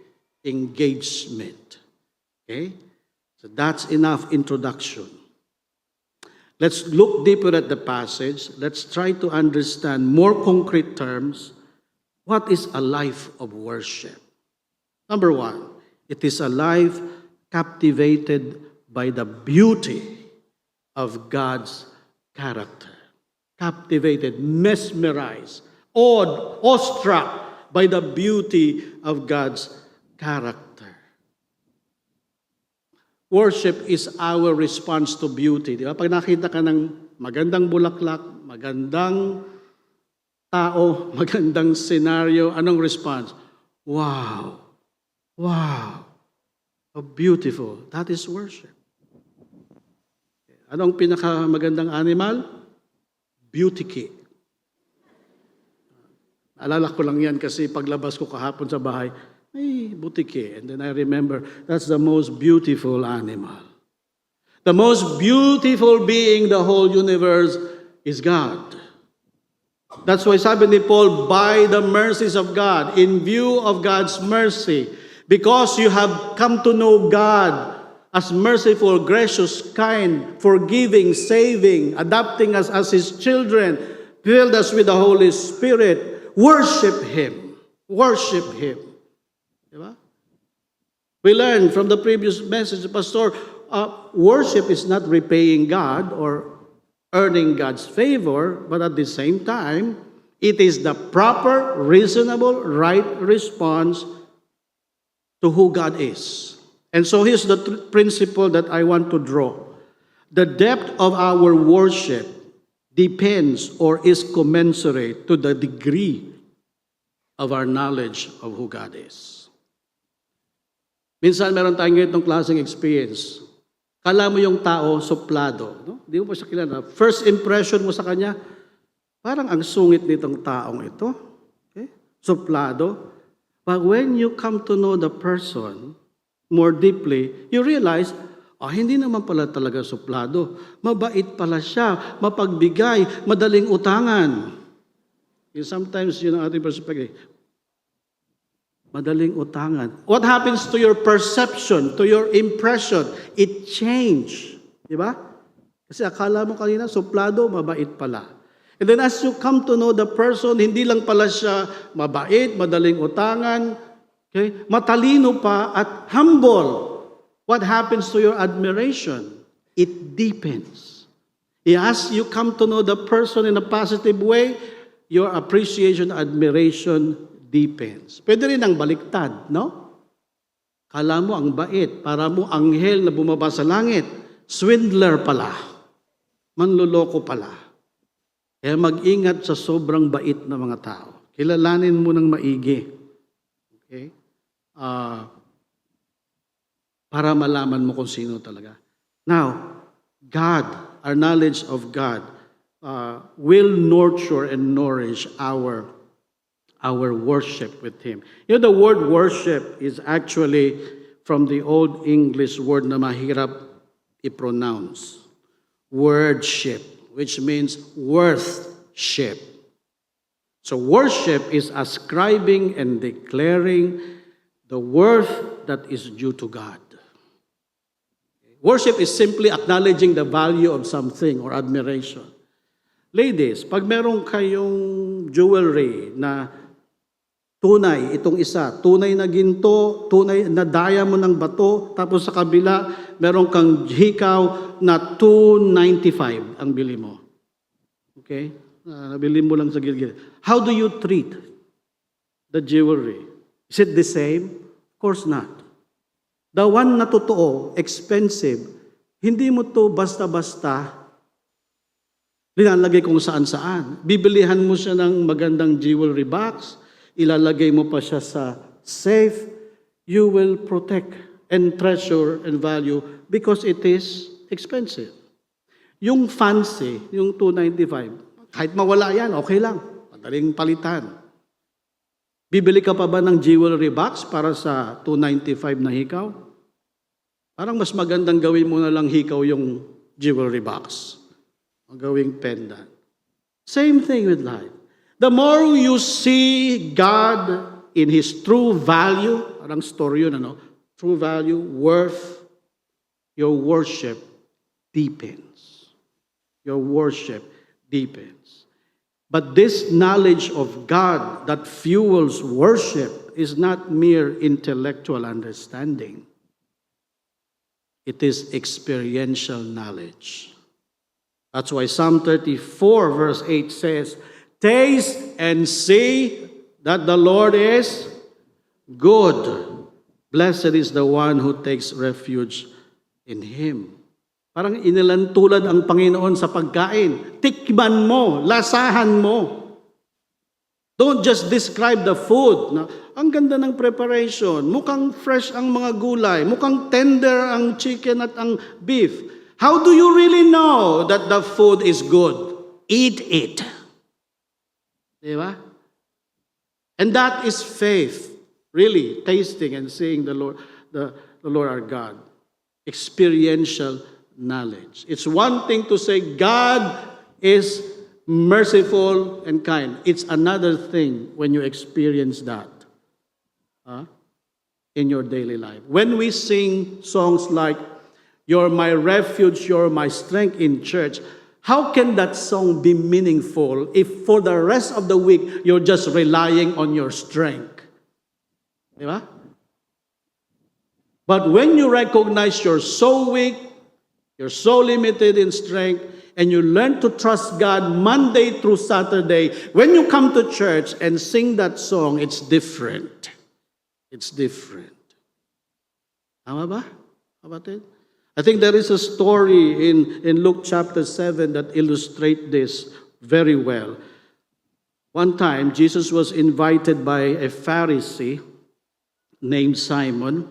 engagement. Okay? So that's enough introduction. Let's look deeper at the passage. Let's try to understand more concrete terms. What is a life of worship? Number one, it is a life captivated by the beauty of God's character. Captivated, mesmerized, awed, awestruck by the beauty of God's character. Worship is our response to beauty. Di ba? Pag nakita ka ng magandang bulaklak, magandang tao, magandang senaryo, anong response? Wow! Wow! How beautiful. That is worship. Anong pinakamagandang animal? Beauty cake. Alala ko lang yan kasi paglabas ko kahapon sa bahay, ay, butike. And then I remember, that's the most beautiful animal. The most beautiful being in the whole universe is God. That's why sabi ni Paul, by the mercies of God, in view of God's mercy, because you have come to know God as merciful, gracious, kind, forgiving, saving, adopting us as His children, filled us with the Holy Spirit, worship Him. Worship Him. Diba? We learned from the previous message, Pastor, worship is not repaying God or earning God's favor, but at the same time, it is the proper, reasonable, right response to who God is. And so here's the principle that I want to draw. The depth of our worship depends or is commensurate to the degree of our knowledge of who God is. Minsan meron tayong ganitong klaseng experience. Kala mo yung tao, suplado. No? Di mo pa siya kilala. First impression mo sa kanya, parang ang sungit nitong taong ito. Okay? Suplado. But when you come to know the person more deeply, you realize, hindi naman pala talaga suplado. Mabait pala siya, mapagbigay, madaling utangan. Sometimes, ating perspective, madaling utangan. What happens to your perception, to your impression? It change. Di ba? Kasi akala mo kanina, suplado, mabait pala. And then as you come to know the person, hindi lang pala siya mabait, madaling utangan, okay? Matalino pa at humble. What happens to your admiration? It deepens. As you come to know the person in a positive way, your appreciation, admiration deepens. Pwede rin ang baliktad, no? Kala mo ang bait, para mo anghel na bumaba sa langit, swindler pala, manluloko pala. Kaya mag-ingat sa sobrang bait na mga tao. Kilalanin mo ng maigi. Okay? Para malaman mo kung sino talaga. Now, God, our knowledge of God, will nurture and nourish our worship with Him. The word worship is actually from the Old English word na mahirap i-pronounce. Wordship, which means worthship. So worship is ascribing and declaring the worth that is due to God. Worship is simply acknowledging the value of something or admiration. Ladies, pag meron kayong jewelry na tunay, itong isa, tunay na ginto, tunay na diamond ng bato, tapos sa kabila, meron kang hikaw na $295 ang bili mo. Okay? Nabili mo lang sa gilid. How do you treat the jewelry? Is it the same? Of course not. The one na totoo, expensive, hindi mo to basta-basta linalagay kung saan-saan. Bibilihan mo siya ng magandang jewelry box, ilalagay mo pa siya sa safe, you will protect and treasure and value because it is expensive. Yung fancy, yung $295, kahit mawala yan, okay lang. Madaling palitan. Bibili ka pa ba ng jewelry box para sa $295 na hikaw? Parang mas magandang gawin mo na lang hikaw yung jewelry box. Gawing pendant. Same thing with life. The more you see God in His true value, parang story yun, true value, worth, your worship deepens. Your worship deepens. But this knowledge of God that fuels worship is not mere intellectual understanding. It is experiential knowledge. That's why Psalm 34 verse 8 says, "Taste and see that the Lord is good. Blessed is the one who takes refuge in Him." Parang inilantulad ang Panginoon sa pagkain. Tikman mo, lasahan mo. Don't just describe the food. Ang ganda ng preparation, mukhang fresh ang mga gulay, mukhang tender ang chicken at ang beef. How do you really know that the food is good? Eat it. Di ba? And that is faith, really, tasting and seeing the Lord, the Lord our God. Experiential knowledge. It's one thing to say God is merciful and kind. It's another thing when you experience that in your daily life. When we sing songs like, "You're my refuge, you're my strength" in church, how can that song be meaningful if for the rest of the week you're just relying on your strength? Di ba? But when you recognize you're so weak, you're so limited in strength, and you learn to trust God Monday through Saturday, when you come to church and sing that song, it's different. It's different. Tama ba? Kapatid? I think there is a story in Luke chapter 7 that illustrates this very well. One time, Jesus was invited by a Pharisee named Simon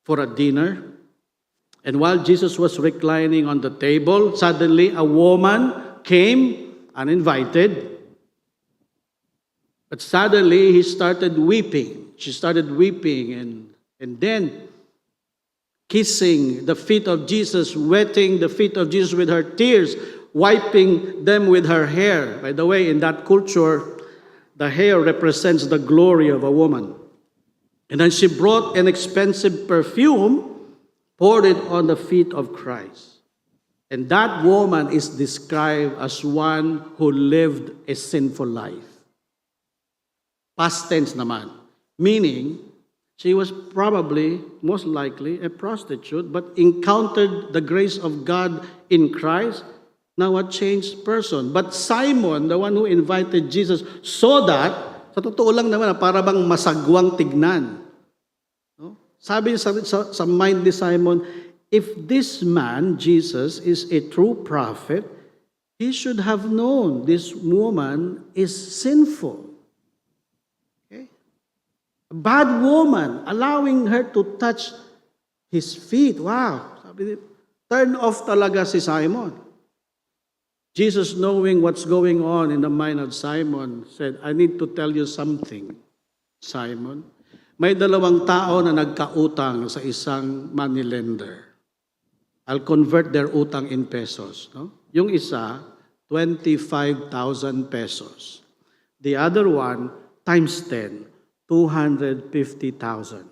for a dinner. And while Jesus was reclining on the table, suddenly a woman came uninvited. But suddenly he started weeping. She started weeping and then kissing the feet of Jesus, wetting the feet of Jesus with her tears, wiping them with her hair. By the way, in that culture, the hair represents the glory of a woman. And then she brought an expensive perfume, poured it on the feet of Christ. And that woman is described as one who lived a sinful life. Past tense naman. Meaning, she was probably, most likely, a prostitute, but encountered the grace of God in Christ, now a changed person. But Simon, the one who invited Jesus, saw that, sa totoo lang naman, para bang masagwang tignan. No? Sabi sa mind ni Simon, if this man, Jesus, is a true prophet, he should have known this woman is sinful. A bad woman, allowing her to touch his feet. Wow. Sabi niya, turn off talaga si Simon. Jesus, knowing what's going on in the mind of Simon, said, I need to tell you something, Simon. May dalawang tao na nagkautang sa isang moneylender. I'll convert their utang in pesos. No? Yung isa, 25,000 pesos. The other one, times 10, 250,000.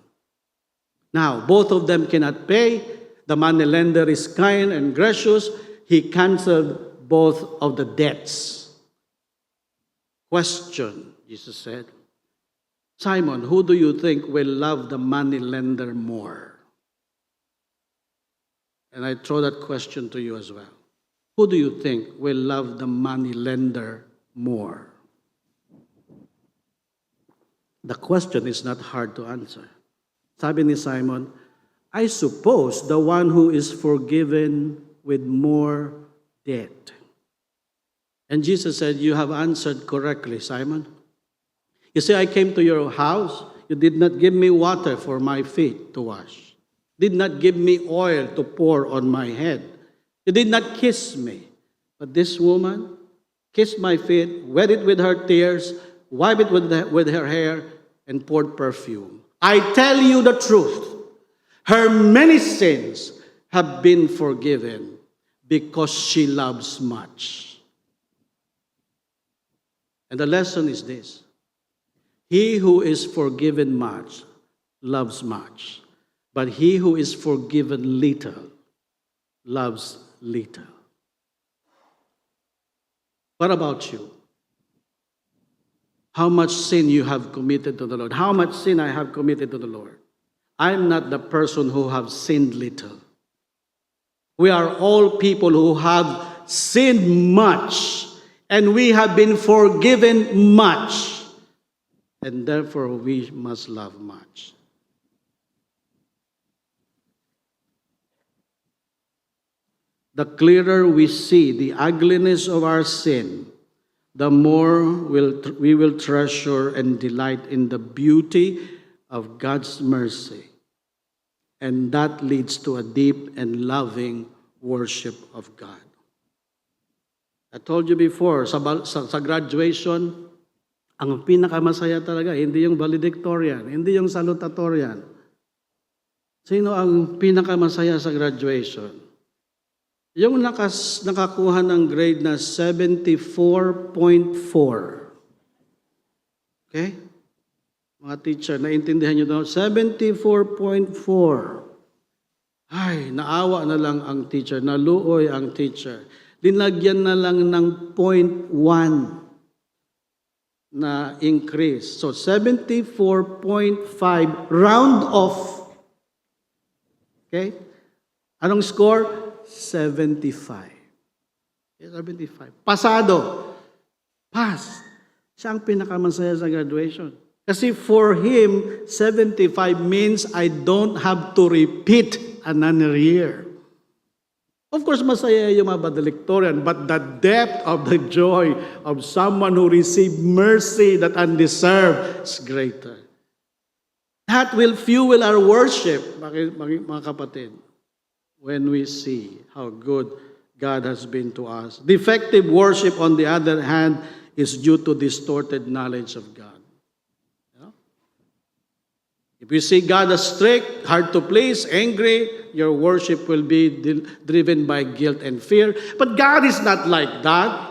Now, both of them cannot pay. The moneylender is kind and gracious. He canceled both of the debts. Question, Jesus said, Simon, who do you think will love the moneylender more? And I throw that question to you as well. Who do you think will love the moneylender more? The question is not hard to answer. Sabi ni Simon, I suppose the one who is forgiven with more debt. And Jesus said, you have answered correctly, Simon. You say, I came to your house, you did not give me water for my feet to wash. Did not give me oil to pour on my head. You did not kiss me. But this woman kissed my feet, wet it with her tears, wiped it with her hair, and poured perfume. I tell you the truth. Her many sins have been forgiven because she loves much. And the lesson is this. He who is forgiven much loves much, but he who is forgiven little loves little. What about you? How much sin you have committed to the Lord? How much sin I have committed to the Lord? I'm not the person who have sinned little. We are all people who have sinned much, and we have been forgiven much. And therefore, we must love much. The clearer we see the ugliness of our sin, the more we will treasure and delight in the beauty of God's mercy. And that leads to a deep and loving worship of God. I told you before, sa graduation, ang pinakamasaya talaga, hindi yung valedictorian, hindi yung salutatorian. Sino ang pinakamasaya sa graduation? Yung nakakuha ng grade na 74.4. Okay? Mga teacher, naintindihan nyo daw, 74.4. Ay, naawa na lang ang teacher, naluoy ang teacher. Linagyan na lang ng 0.1 na increase. So, 74.5, round off. Okay? Anong score? 75. 75. Pasado. Pass. Siya ang pinakamasaya sa graduation. Kasi for him, 75 means I don't have to repeat another year. Of course, masaya yung mga valedictorian, but the depth of the joy of someone who received mercy that undeserved is greater. That will fuel our worship, mga kapatid, when we see how good God has been to us. Defective worship, on the other hand, is due to distorted knowledge of God. If you see God as strict, hard to please, angry, your worship will be driven by guilt and fear. But God is not like that.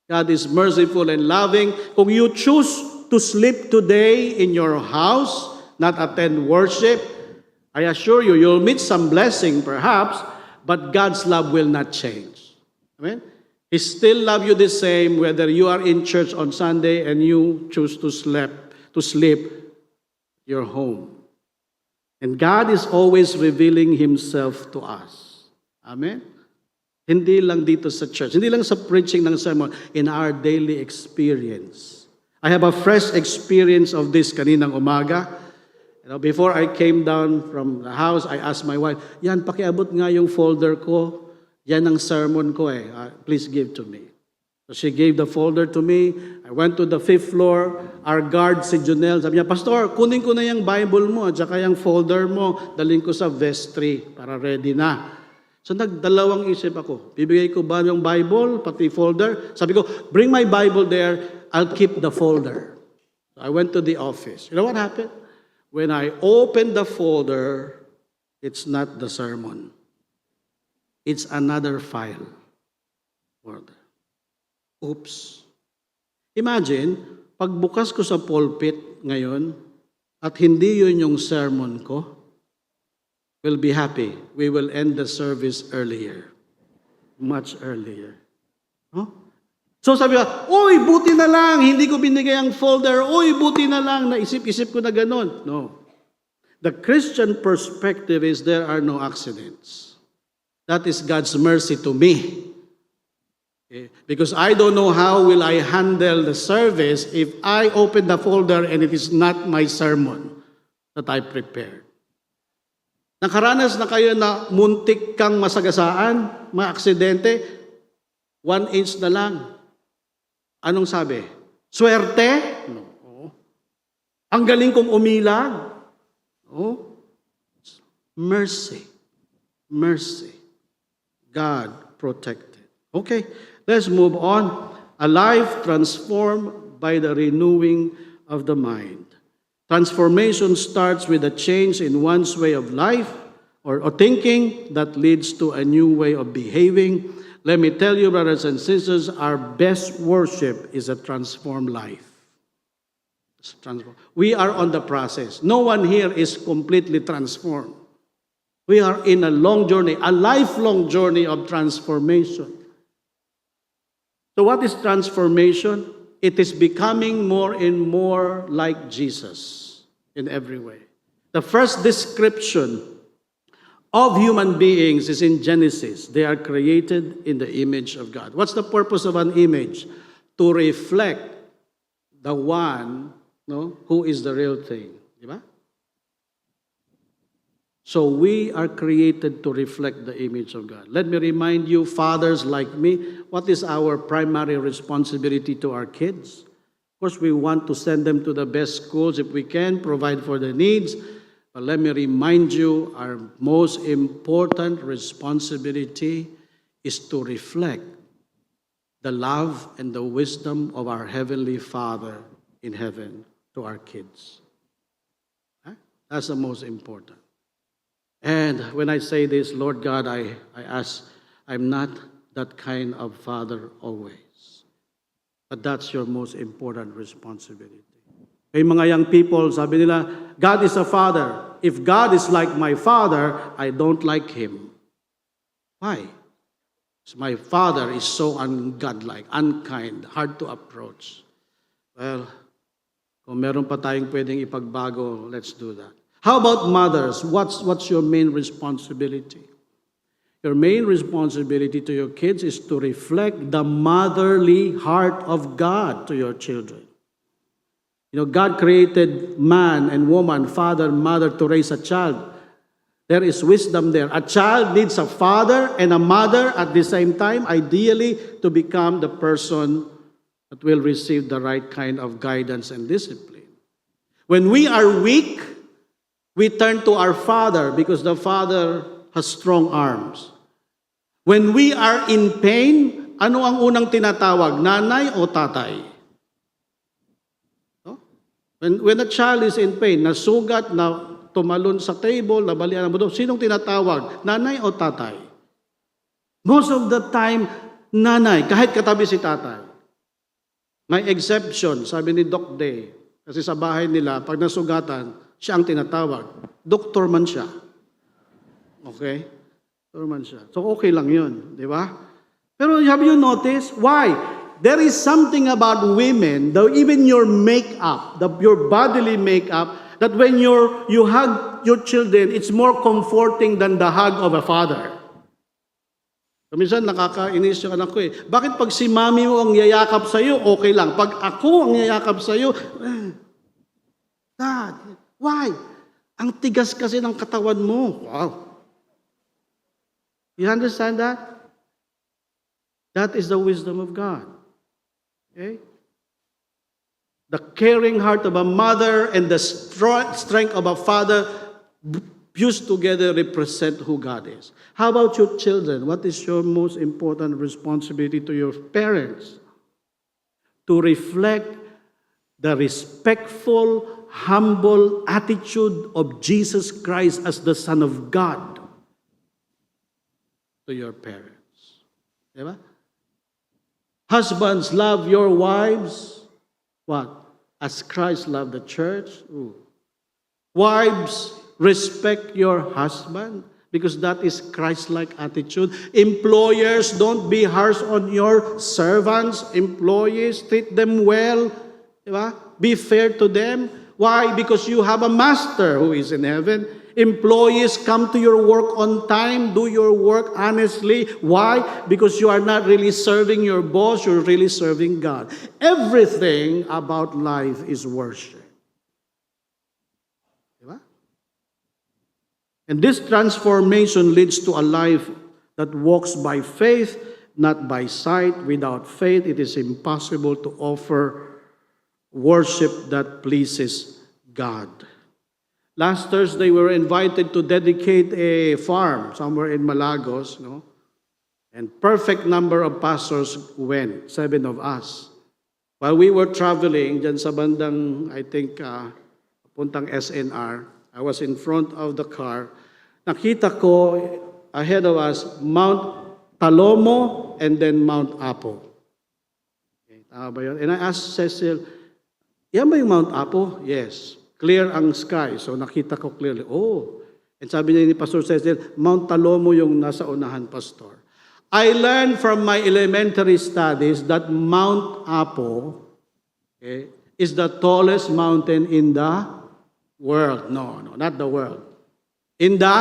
God is merciful and loving. Kung you choose to sleep today in your house, not attend worship, I assure you, you'll meet some blessing perhaps, but God's love will not change. Amen? He still loves you the same whether you are in church on Sunday and you choose to sleep your home. And God is always revealing Himself to us. Amen? Hindi lang dito sa church, hindi lang sa preaching ng sermon, in our daily experience. I have a fresh experience of this kaninang umaga. Before I came down from the house, I asked my wife, yan, pakiabot nga yung folder ko. Yan ang sermon ko eh. Please give to me. So she gave the folder to me. I went to the 5th floor. Our guard, si Junel, sabi niya, Pastor, kunin ko na yung Bible mo at saka yung folder mo. Dalhin ko sa vestry para ready na. So nagdalawang isip ako. Bibigay ko ba yung Bible, pati folder? Sabi ko, bring my Bible there. I'll keep the folder. So I went to the office. You know what happened? when I open the folder, it's not the sermon. It's another file. Folder. Oops. Imagine, pagbukas ko sa pulpit ngayon, at hindi yun yung sermon ko, we'll be happy. We will end the service earlier. Much earlier. Huh? So sabi ko, uy, buti na lang, hindi ko binigay ang folder. Uy, buti na lang, naisip-isip ko na ganun. No. The Christian perspective is there are no accidents. That is God's mercy to me. Okay? Because I don't know how will I handle the service if I open the folder and it is not my sermon that I prepared. Nakaranas na kayo na muntik kang masagasaan, may aksidente, 1 inch na lang. Anong sabi? Swerte? No. Ang galing kong umilag? No. Mercy. Mercy. God protected. Okay, let's move on. A life transformed by the renewing of the mind. Transformation starts with a change in one's way of life or thinking that leads to a new way of behaving. Let me tell you, brothers and sisters, our best worship is a transformed life. We are on the process. No one here is completely transformed. We are in a long journey, a lifelong journey of transformation. So what is transformation? It is becoming more and more like Jesus in every way. The first description of human beings is in Genesis. They are created in the image of God. What's the purpose of an image? To reflect the one, who is the real thing. Diba? So we are created to reflect the image of God. Let me remind you, fathers like me, what is our primary responsibility to our kids? Of course, we want to send them to the best schools if we can, provide for their needs. But let me remind you, our most important responsibility is to reflect the love and the wisdom of our Heavenly Father in heaven to our kids. That's the most important. And when I say this, Lord God, I ask, I'm not that kind of father always. But that's your most important responsibility. May mga young people, sabi nila, God is a father. If God is like my father, I don't like him. Why? Because my father is so ungodlike, unkind, hard to approach. Well, kung meron pa tayong pwedeng ipagbago, let's do that. How about mothers? What's your main responsibility? Your main responsibility to your kids is to reflect the motherly heart of God to your children. God created man and woman, father and mother to raise a child. There is wisdom there. A child needs a father and a mother at the same time, ideally to become the person that will receive the right kind of guidance and discipline. When we are weak, we turn to our father because the father has strong arms. When we are in pain, ano ang unang tinatawag? Nanay o tatay? When a child is in pain, nasugat, na tumalon sa table, nabalian ang buto, sinong tinatawag? Nanay o tatay? Most of the time, nanay, kahit katabi si tatay. May exception, sabi ni Doc Day, kasi sa bahay nila, pag nasugatan, siya ang tinatawag. Doktor man siya. Okay? Doktor man siya. So okay lang yun, di ba? Pero have you noticed? Why? There is something about women, though even your makeup, your bodily makeup, that when you hug your children, it's more comforting than the hug of a father. So, minsan nakakainis yung anak ko eh. Bakit pag si mami mo ang yayakap sa'yo, okay lang. Pag ako ang yayakap sa'yo, Dad, why? Ang tigas kasi ng katawan mo. Wow. You understand that? That is the wisdom of God. Okay? The caring heart of a mother and the strength of a father fused together represent who God is. How about your children? What is your most important responsibility to your parents? To reflect the respectful, humble attitude of Jesus Christ as the Son of God to your parents. Diba? Husbands, love your wives. What? As Christ loved the church. Ooh. Wives, respect your husband because that is Christ-like attitude. Employers, don't be harsh on your servants. Employees, treat them well. Diba? Be fair to them. Why? Because you have a master who is in heaven. Employees, come to your work on time. Do your work honestly. Why? Because you are not really serving your boss. You're really serving God. Everything about life is worship. Diba? And this transformation leads to a life that walks by faith, not by sight. Without faith, it is impossible to offer worship that pleases God. Last Thursday, we were invited to dedicate a farm somewhere in Malagos, no? And perfect number of pastors went, 7 of us. While we were traveling dyan sa bandang, I think, puntang SNR, I was in front of the car. Nakita ko, ahead of us, Mount Talomo and then Mount Apo. Okay, tama ba yun? And I asked Cecil, yan ba yung Mount Apo? Yes. Clear ang sky. So nakita ko clearly. Oh. And sabi niya ni Pastor Cecil, Mount Talomo yung nasa unahan, Pastor. I learned from my elementary studies that Mount Apo, okay, is the tallest mountain in the world. No, not the world. In the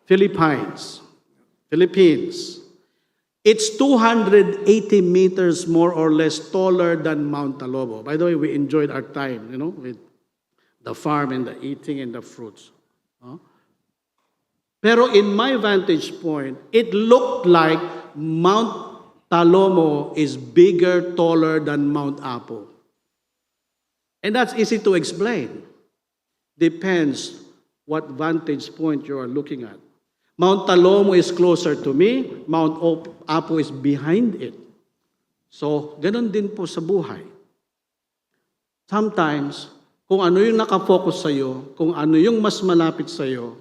Philippines. It's 280 meters more or less taller than Mount Talomo. By the way, we enjoyed our time, with the farm and the eating and the fruits. Pero in my vantage point, it looked like Mount Talomo is bigger, taller than Mount Apo. And that's easy to explain. Depends what vantage point you are looking at. Mount Talomo is closer to me, Mount Apo is behind it. So, ganun din po sa buhay. Sometimes, kung ano yung nakafocus sa'yo, kung ano yung mas malapit sa'yo,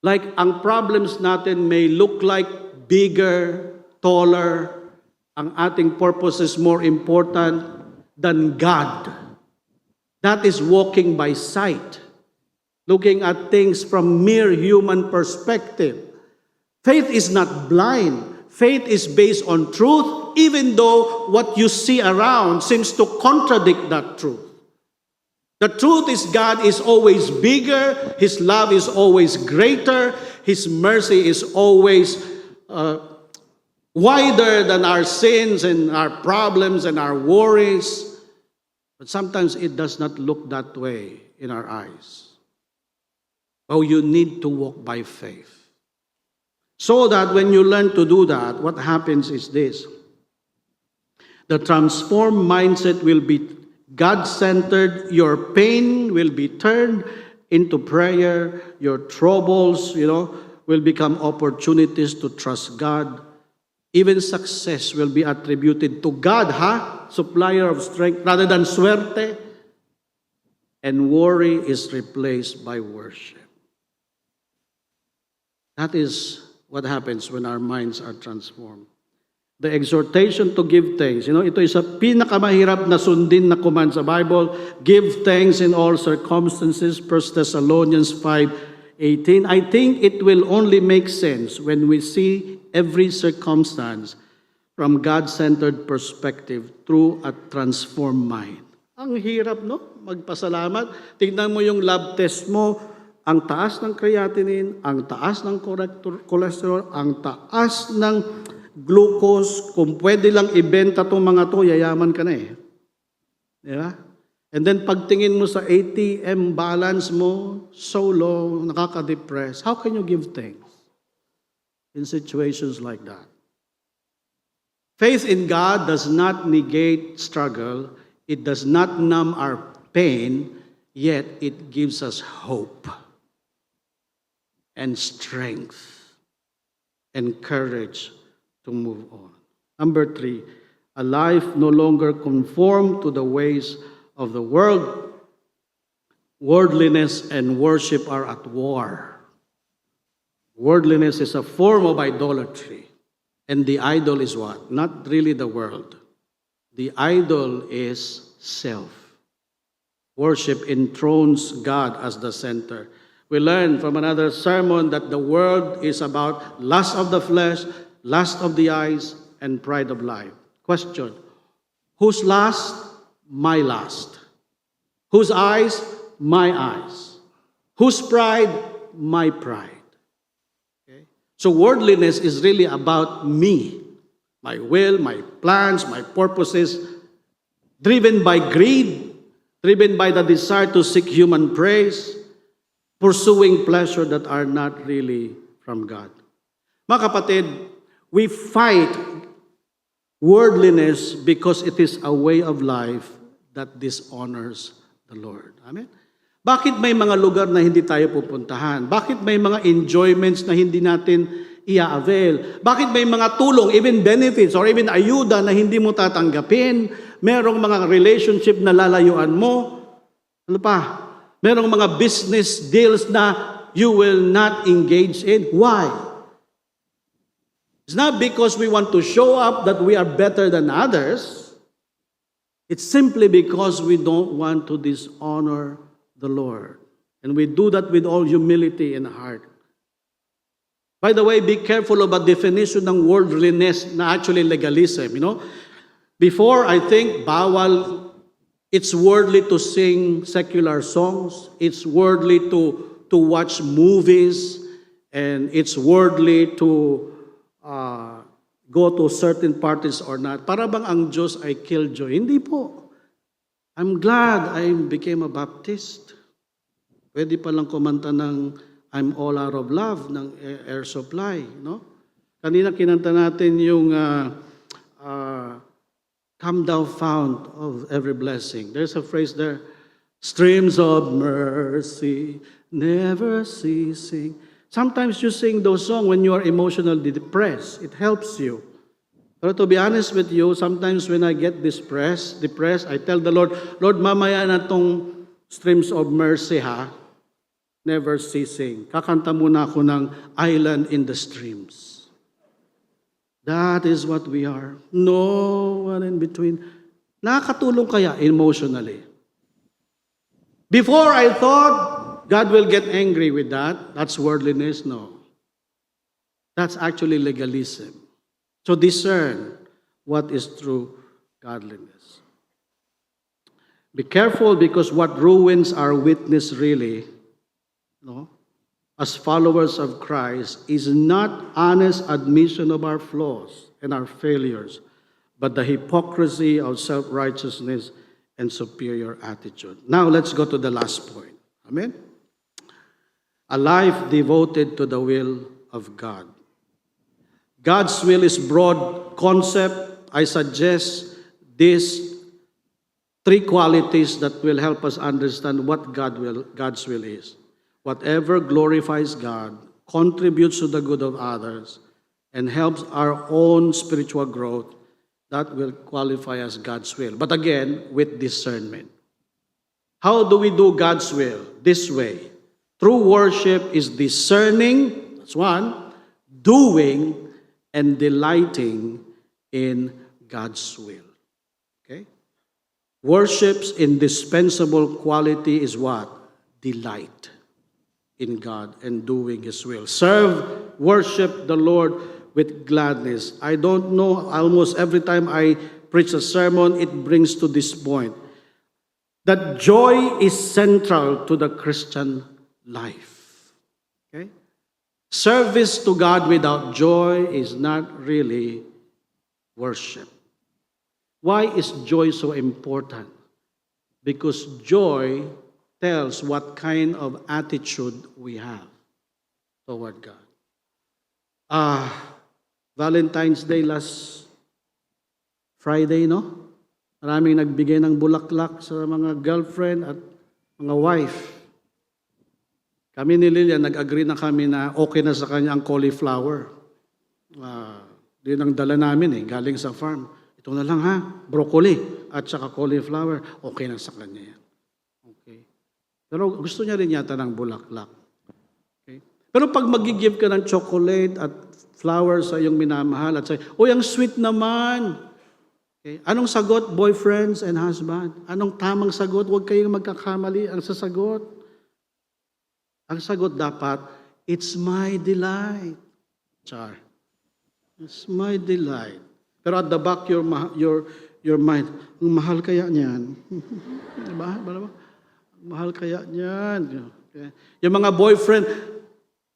like ang problems natin may look like bigger, taller, ang ating purpose is more important than God. That is walking by sight, looking at things from mere human perspective. Faith is not blind. Faith is based on truth, even though what you see around seems to contradict that truth. The truth is God is always bigger, His love is always greater, His mercy is always wider than our sins and our problems and our worries. But sometimes it does not look that way in our eyes. Oh, you need to walk by faith. So that when you learn to do that, what happens is this. The transformed mindset will be God-centered. Your pain will be turned into prayer. Your troubles, will become opportunities to trust God. Even success will be attributed to God, supplier of strength, rather than suerte. And worry is replaced by worship. That is what happens when our minds are transformed. The exhortation to give thanks. Ito isa pinakamahirap na sundin na command sa Bible. Give thanks in all circumstances. 1 Thessalonians 5:18. I think it will only make sense when we see every circumstance from God-centered perspective through a transformed mind. Ang hirap, magpasalamat. Tingnan mo yung lab test mo. Ang taas ng creatinine, ang taas ng cholesterol, ang taas ng glucose, kung pwede lang ibenta itong mga to, yayaman ka na eh. Diba? And then pagtingin mo sa ATM balance mo, so low, nakaka-depress, how can you give thanks in situations like that? Faith in God does not negate struggle. It does not numb our pain, yet it gives us hope and strength and courage to move on. Number 3, a life no longer conformed to the ways of the world, worldliness and worship are at war. Worldliness is a form of idolatry. And the idol is what? Not really the world. The idol is self. Worship enthrones God as the center. We learned from another sermon that the world is about lust of the flesh, lust of the eyes, and pride of life. Question: whose lust? My lust. Whose eyes? My eyes. Whose pride? My pride. Okay? So worldliness is really about me, my will, my plans, my purposes, driven by greed, driven by the desire to seek human praise, pursuing pleasure that are not really from God. Mga kapatid, we fight worldliness because it is a way of life that dishonors the Lord. Amen? Bakit may mga lugar na hindi tayo pupuntahan? Bakit may mga enjoyments na hindi natin i-avail? Bakit may mga tulong, even benefits or even ayuda na hindi mo tatanggapin? Merong mga relationship na lalayuan mo? Ano pa? Merong mga business deals na you will not engage in. Why? It's not because we want to show up that we are better than others. It's simply because we don't want to dishonor the Lord. And we do that with all humility and heart. By the way, be careful about definition ng worldliness na actually legalism. You know, before I think bawal, it's worldly to sing secular songs. It's worldly to watch movies, and it's worldly to go to certain parties or not. Para bang ang Diyos ay killjoy? Hindi po. I'm glad I became a Baptist. Pwede palang kumanta ng I'm All Out of Love ng Air Supply. No? Kanina kinanta natin yung Come thou fount of every blessing. There's a phrase there, streams of mercy, never ceasing. Sometimes you sing those songs when you are emotionally depressed. It helps you. But to be honest with you, sometimes when I get depressed, I tell the Lord, Lord, mamaya na tong streams of mercy ha, never ceasing. Kakanta muna ako ng Island in the Streams. That is what we are. No one in between. Nakakatulong kaya emotionally? Before I thought God will get angry with that. That's worldliness. No. That's actually legalism. So discern what is true godliness. Be careful because what ruins our witness really, no, as followers of Christ, is not honest admission of our flaws and our failures, but the hypocrisy of self-righteousness and superior attitude. Now let's go to the last point. Amen? A life devoted to the will of God. God's will is broad concept. I suggest these three qualities that will help us understand what God's will is. Whatever glorifies God, contributes to the good of others, and helps our own spiritual growth, that will qualify as God's will. But again, with discernment. How do we do God's will? This way. True worship is discerning, that's one, doing, and delighting in God's will. Okay? Worship's indispensable quality is what? Delight in God and doing His will. Serve, worship the Lord with gladness. I don't know, almost every time I preach a sermon, it brings to this point. That joy is central to the Christian life. Okay? Service to God without joy is not really worship. Why is joy so important? Because joy tells what kind of attitude we have toward God. Valentine's Day last Friday, no? Maraming nagbigay ng bulaklak sa mga girlfriend at mga wife. Kami ni Lilian, nag-agree na kami na okay na sa kanya ang cauliflower. Yun ang dala namin galing sa farm. Ito na lang ha, broccoli at saka cauliflower, okay na sa kanya yan. Okay. Pero gusto niya rin yata ng bulaklak. Okay? Pero pag mag-give ka ng chocolate at flowers sa iyong minamahal at say, "Uy, ang sweet naman." Okay? Anong sagot, boyfriends and husband? Anong tamang sagot? Huwag kayong magkakamali ang sasagot. Ang sagot dapat, "It's my delight." Char. It's my delight. Pero at the back, your mind, ang mahal kaya niyan. Diba? Mahal kaya niyan. Okay. Yung mga boyfriend,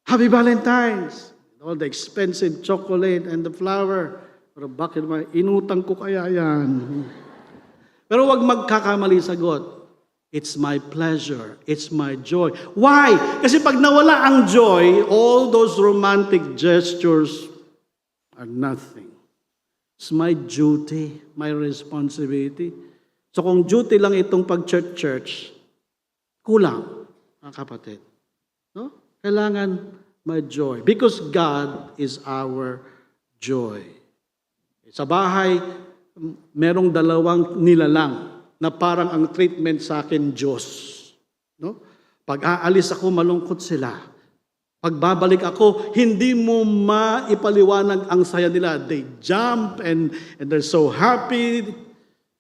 "Happy Valentine's." All the expensive chocolate and the flower. Pero bakit ba? Inutang ko kaya yan. Pero wag magkakamali sagot. It's my pleasure. It's my joy. Why? Kasi pag nawala ang joy, all those romantic gestures are nothing. It's my duty, my responsibility. So kung duty lang itong pag-church, kulang, mga kapatid. No? Kailangan may joy. Because God is our joy. Sa bahay, merong dalawang nilalang na parang ang treatment sa akin, Diyos. No? Pag aalis ako, malungkot sila. Pagbabalik ako, hindi mo maipaliwanag ang saya nila. They jump and they're so happy.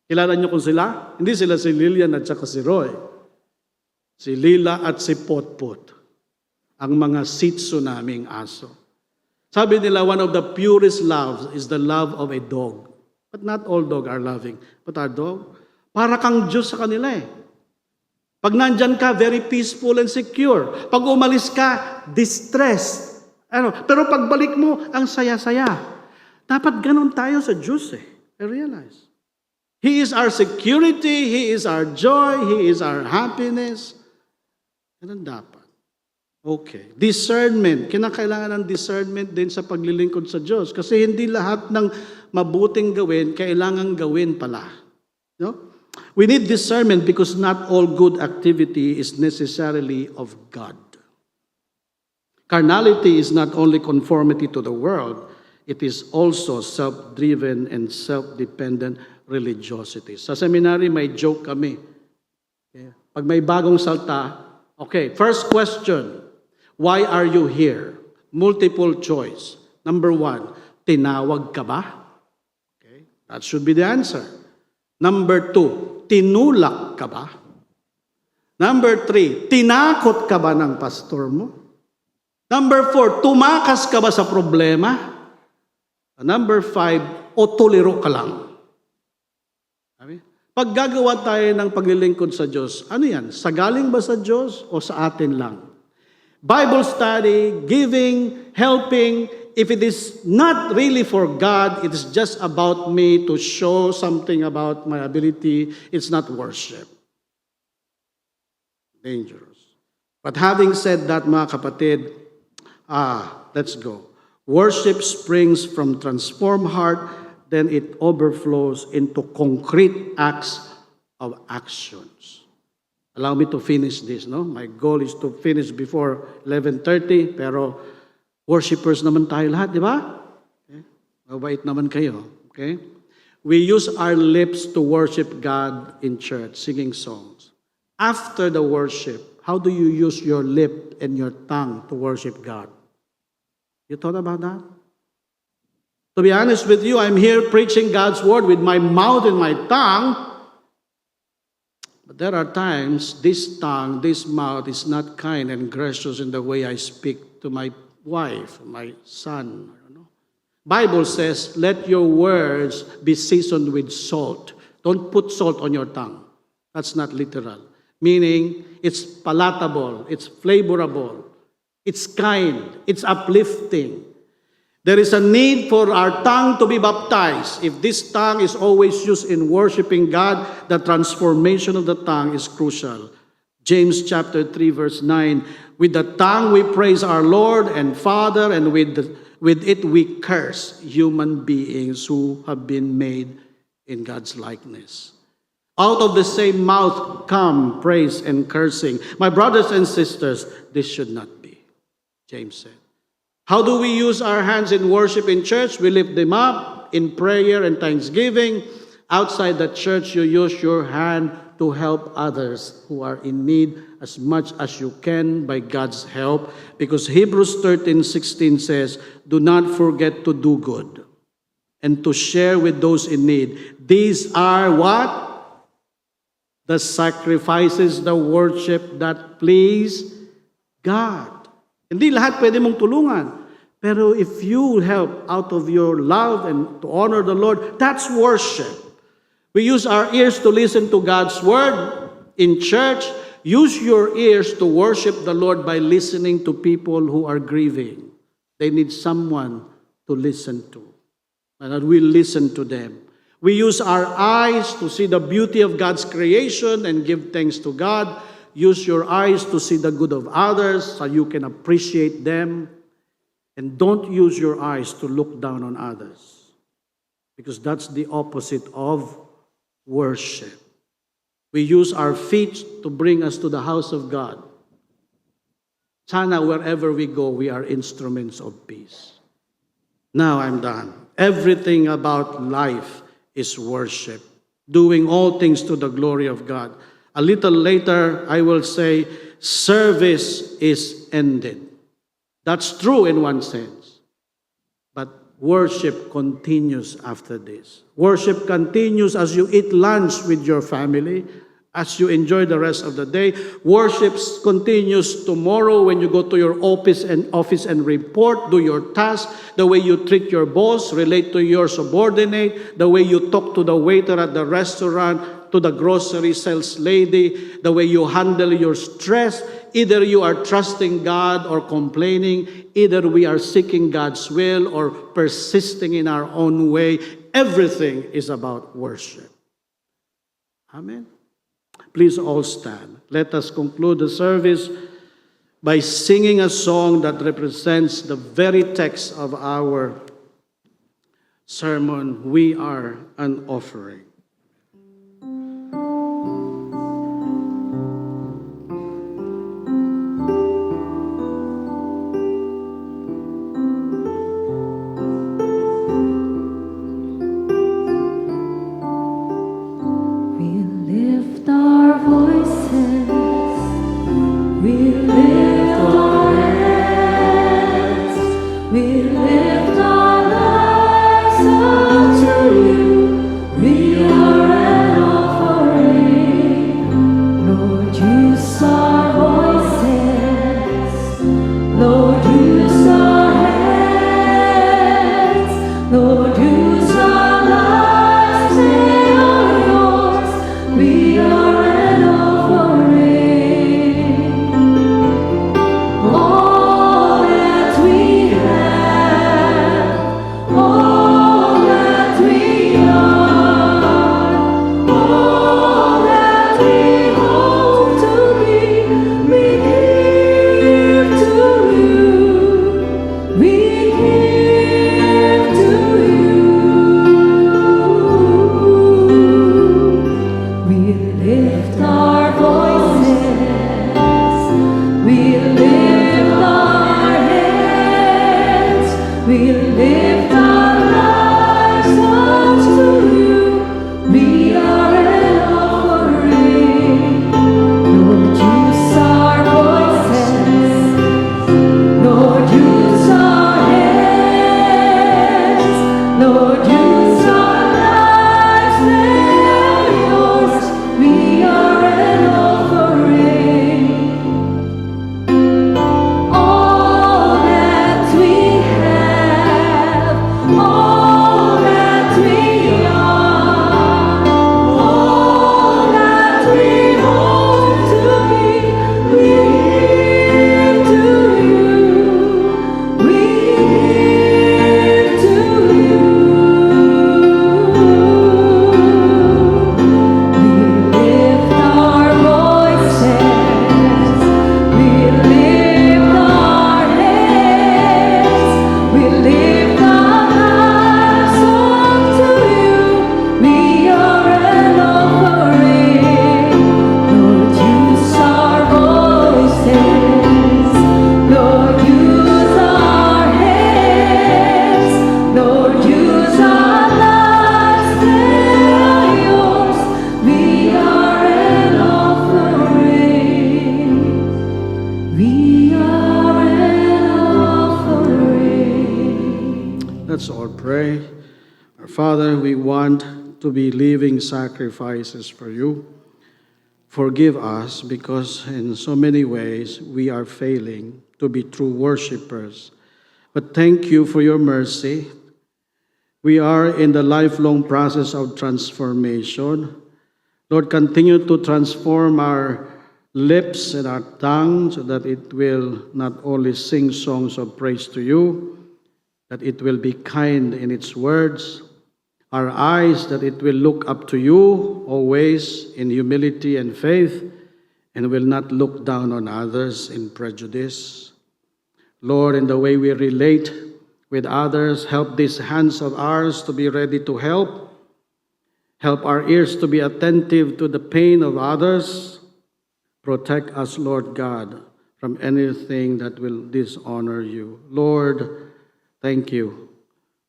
Kilala niyo kung sila? Hindi sila si Lilian at saka si Roy. Si Lila at si Potpot. Ang mga Shih Tzu naming aso. Sabi nila, one of the purest loves is the love of a dog. But not all dogs are loving. But our dog, para kang Diyos sa kanila eh. Pag nandyan ka, very peaceful and secure. Pag umalis ka, distressed. Pero pagbalik mo, ang saya-saya. Dapat ganun tayo sa Diyos eh. I realize. He is our security, He is our joy, He is our happiness. Ganun dapat. Okay. Discernment. Kinakailangan ng discernment din sa paglilingkod sa Diyos. Kasi hindi lahat ng mabuting gawin, kailangan gawin pala. No? We need discernment because not all good activity is necessarily of God. Carnality is not only conformity to the world, it is also self-driven and self-dependent religiosity. Sa seminary, may joke kami. Okay. Pag may bagong salta, okay, first question, why are you here? Multiple choice. Number 1, tinawag ka ba? Okay, that should be the answer. Number 2, tinulak ka ba? Number 3, tinakot ka ba ng pastor mo? Number 4, tumakas ka ba sa problema? Number 5, o tuliro ka lang? Pag gagawa tayo ng paglilingkod sa Diyos, ano yan? Sagaling ba sa Diyos o sa atin lang? Bible study, giving, helping, if it is not really for God, it is just about me to show something about my ability, it's not worship. Dangerous. But having said that, mga kapatid, let's go. Worship springs from transformed heart, then it overflows into concrete acts of actions. Allow me to finish this, no? My goal is to finish before 11:30, pero worshipers naman tayo lahat, di ba? Okay. Mabait naman kayo, okay? We use our lips to worship God in church, singing songs. After the worship, how do you use your lip and your tongue to worship God? You thought about that? To be honest with you, I'm here preaching God's word with my mouth and my tongue. But there are times this tongue, this mouth is not kind and gracious in the way I speak to my wife, my son. Bible says, let your words be seasoned with salt. Don't put salt on your tongue. That's not literal. Meaning, it's palatable, it's flavorable, it's kind, it's uplifting. There is a need for our tongue to be baptized. If this tongue is always used in worshiping God, the transformation of the tongue is crucial. James chapter 3 verse 9, with the tongue we praise our Lord and Father, and with it we curse human beings who have been made in God's likeness. Out of the same mouth come praise and cursing. My brothers and sisters, this should not be, James said. How do we use our hands in worship in church? We lift them up in prayer and thanksgiving. Outside the church, you use your hand to help others who are in need as much as you can by God's help, because Hebrews 13:16 says, "Do not forget to do good and to share with those in need." These are what? The sacrifices, the worship that please God. Hindi lahat pwede mong tulungan. Pero if you help out of your love and to honor the Lord, that's worship. We use our ears to listen to God's word in church. Use your ears to worship the Lord by listening to people who are grieving. They need someone to listen to. And that we listen to them. We use our eyes to see the beauty of God's creation and give thanks to God. Use your eyes to see the good of others so you can appreciate them. And don't use your eyes to look down on others, because that's the opposite of worship. We use our feet to bring us to the house of God. Sana wherever we go, we are instruments of peace. Now I'm done. Everything about life is worship, doing all things to the glory of God. A little later, I will say, service is ended. That's true in one sense. But worship continues after this. Worship continues as you eat lunch with your family, as you enjoy the rest of the day. Worship continues tomorrow when you go to your office and report, do your task, the way you treat your boss, relate to your subordinate, the way you talk to the waiter at the restaurant, to the grocery sales lady, the way you handle your stress. Either you are trusting God or complaining. Either we are seeking God's will or persisting in our own way. Everything is about worship. Amen. Please all stand. Let us conclude the service by singing a song that represents the very text of our sermon. We are an offering. Father, we want to be living sacrifices for you. Forgive us because in so many ways we are failing to be true worshipers. But thank you for your mercy. We are in the lifelong process of transformation. Lord, continue to transform our lips and our tongue so that it will not only sing songs of praise to you, that it will be kind in its words, our eyes that it will look up to you always in humility and faith, and will not look down on others in prejudice. Lord, in the way we relate with others, help these hands of ours to be ready to help. Help our ears to be attentive to the pain of others. Protect us, Lord God, from anything that will dishonor you. Lord, thank you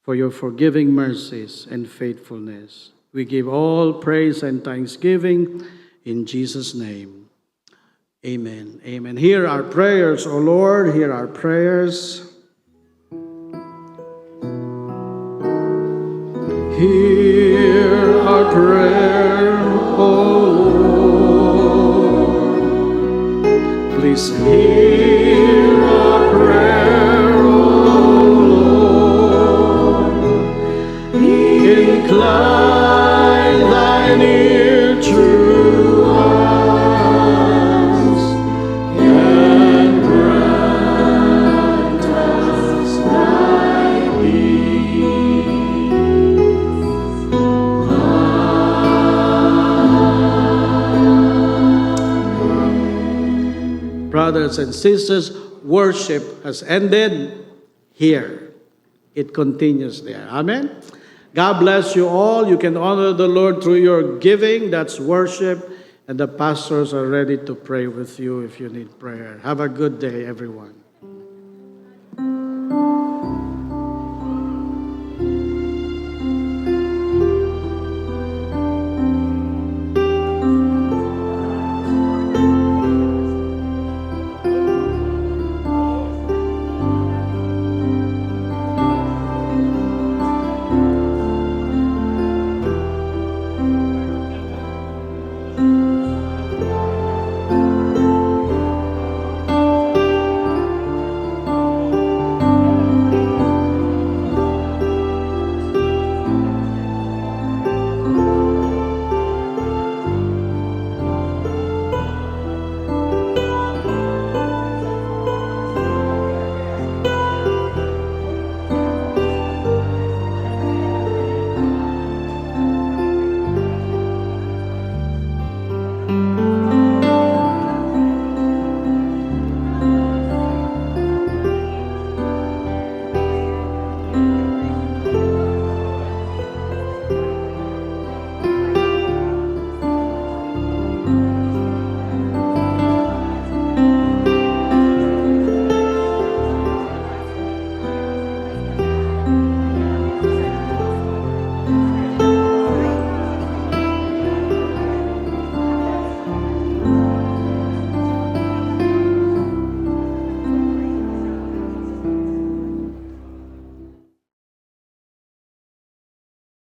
for your forgiving mercies and faithfulness. We give all praise and thanksgiving in Jesus' name. Amen. Amen. Hear our prayers, O Lord. Hear our prayers. Hear our prayer, O Lord. Please hear our prayer, O Lord. Incline thine ear to us, and grant us thy peace. Brothers and sisters, worship has ended here. It continues there. Amen. God bless you all. You can honor the Lord through your giving. That's worship. And the pastors are ready to pray with you if you need prayer. Have a good day, everyone.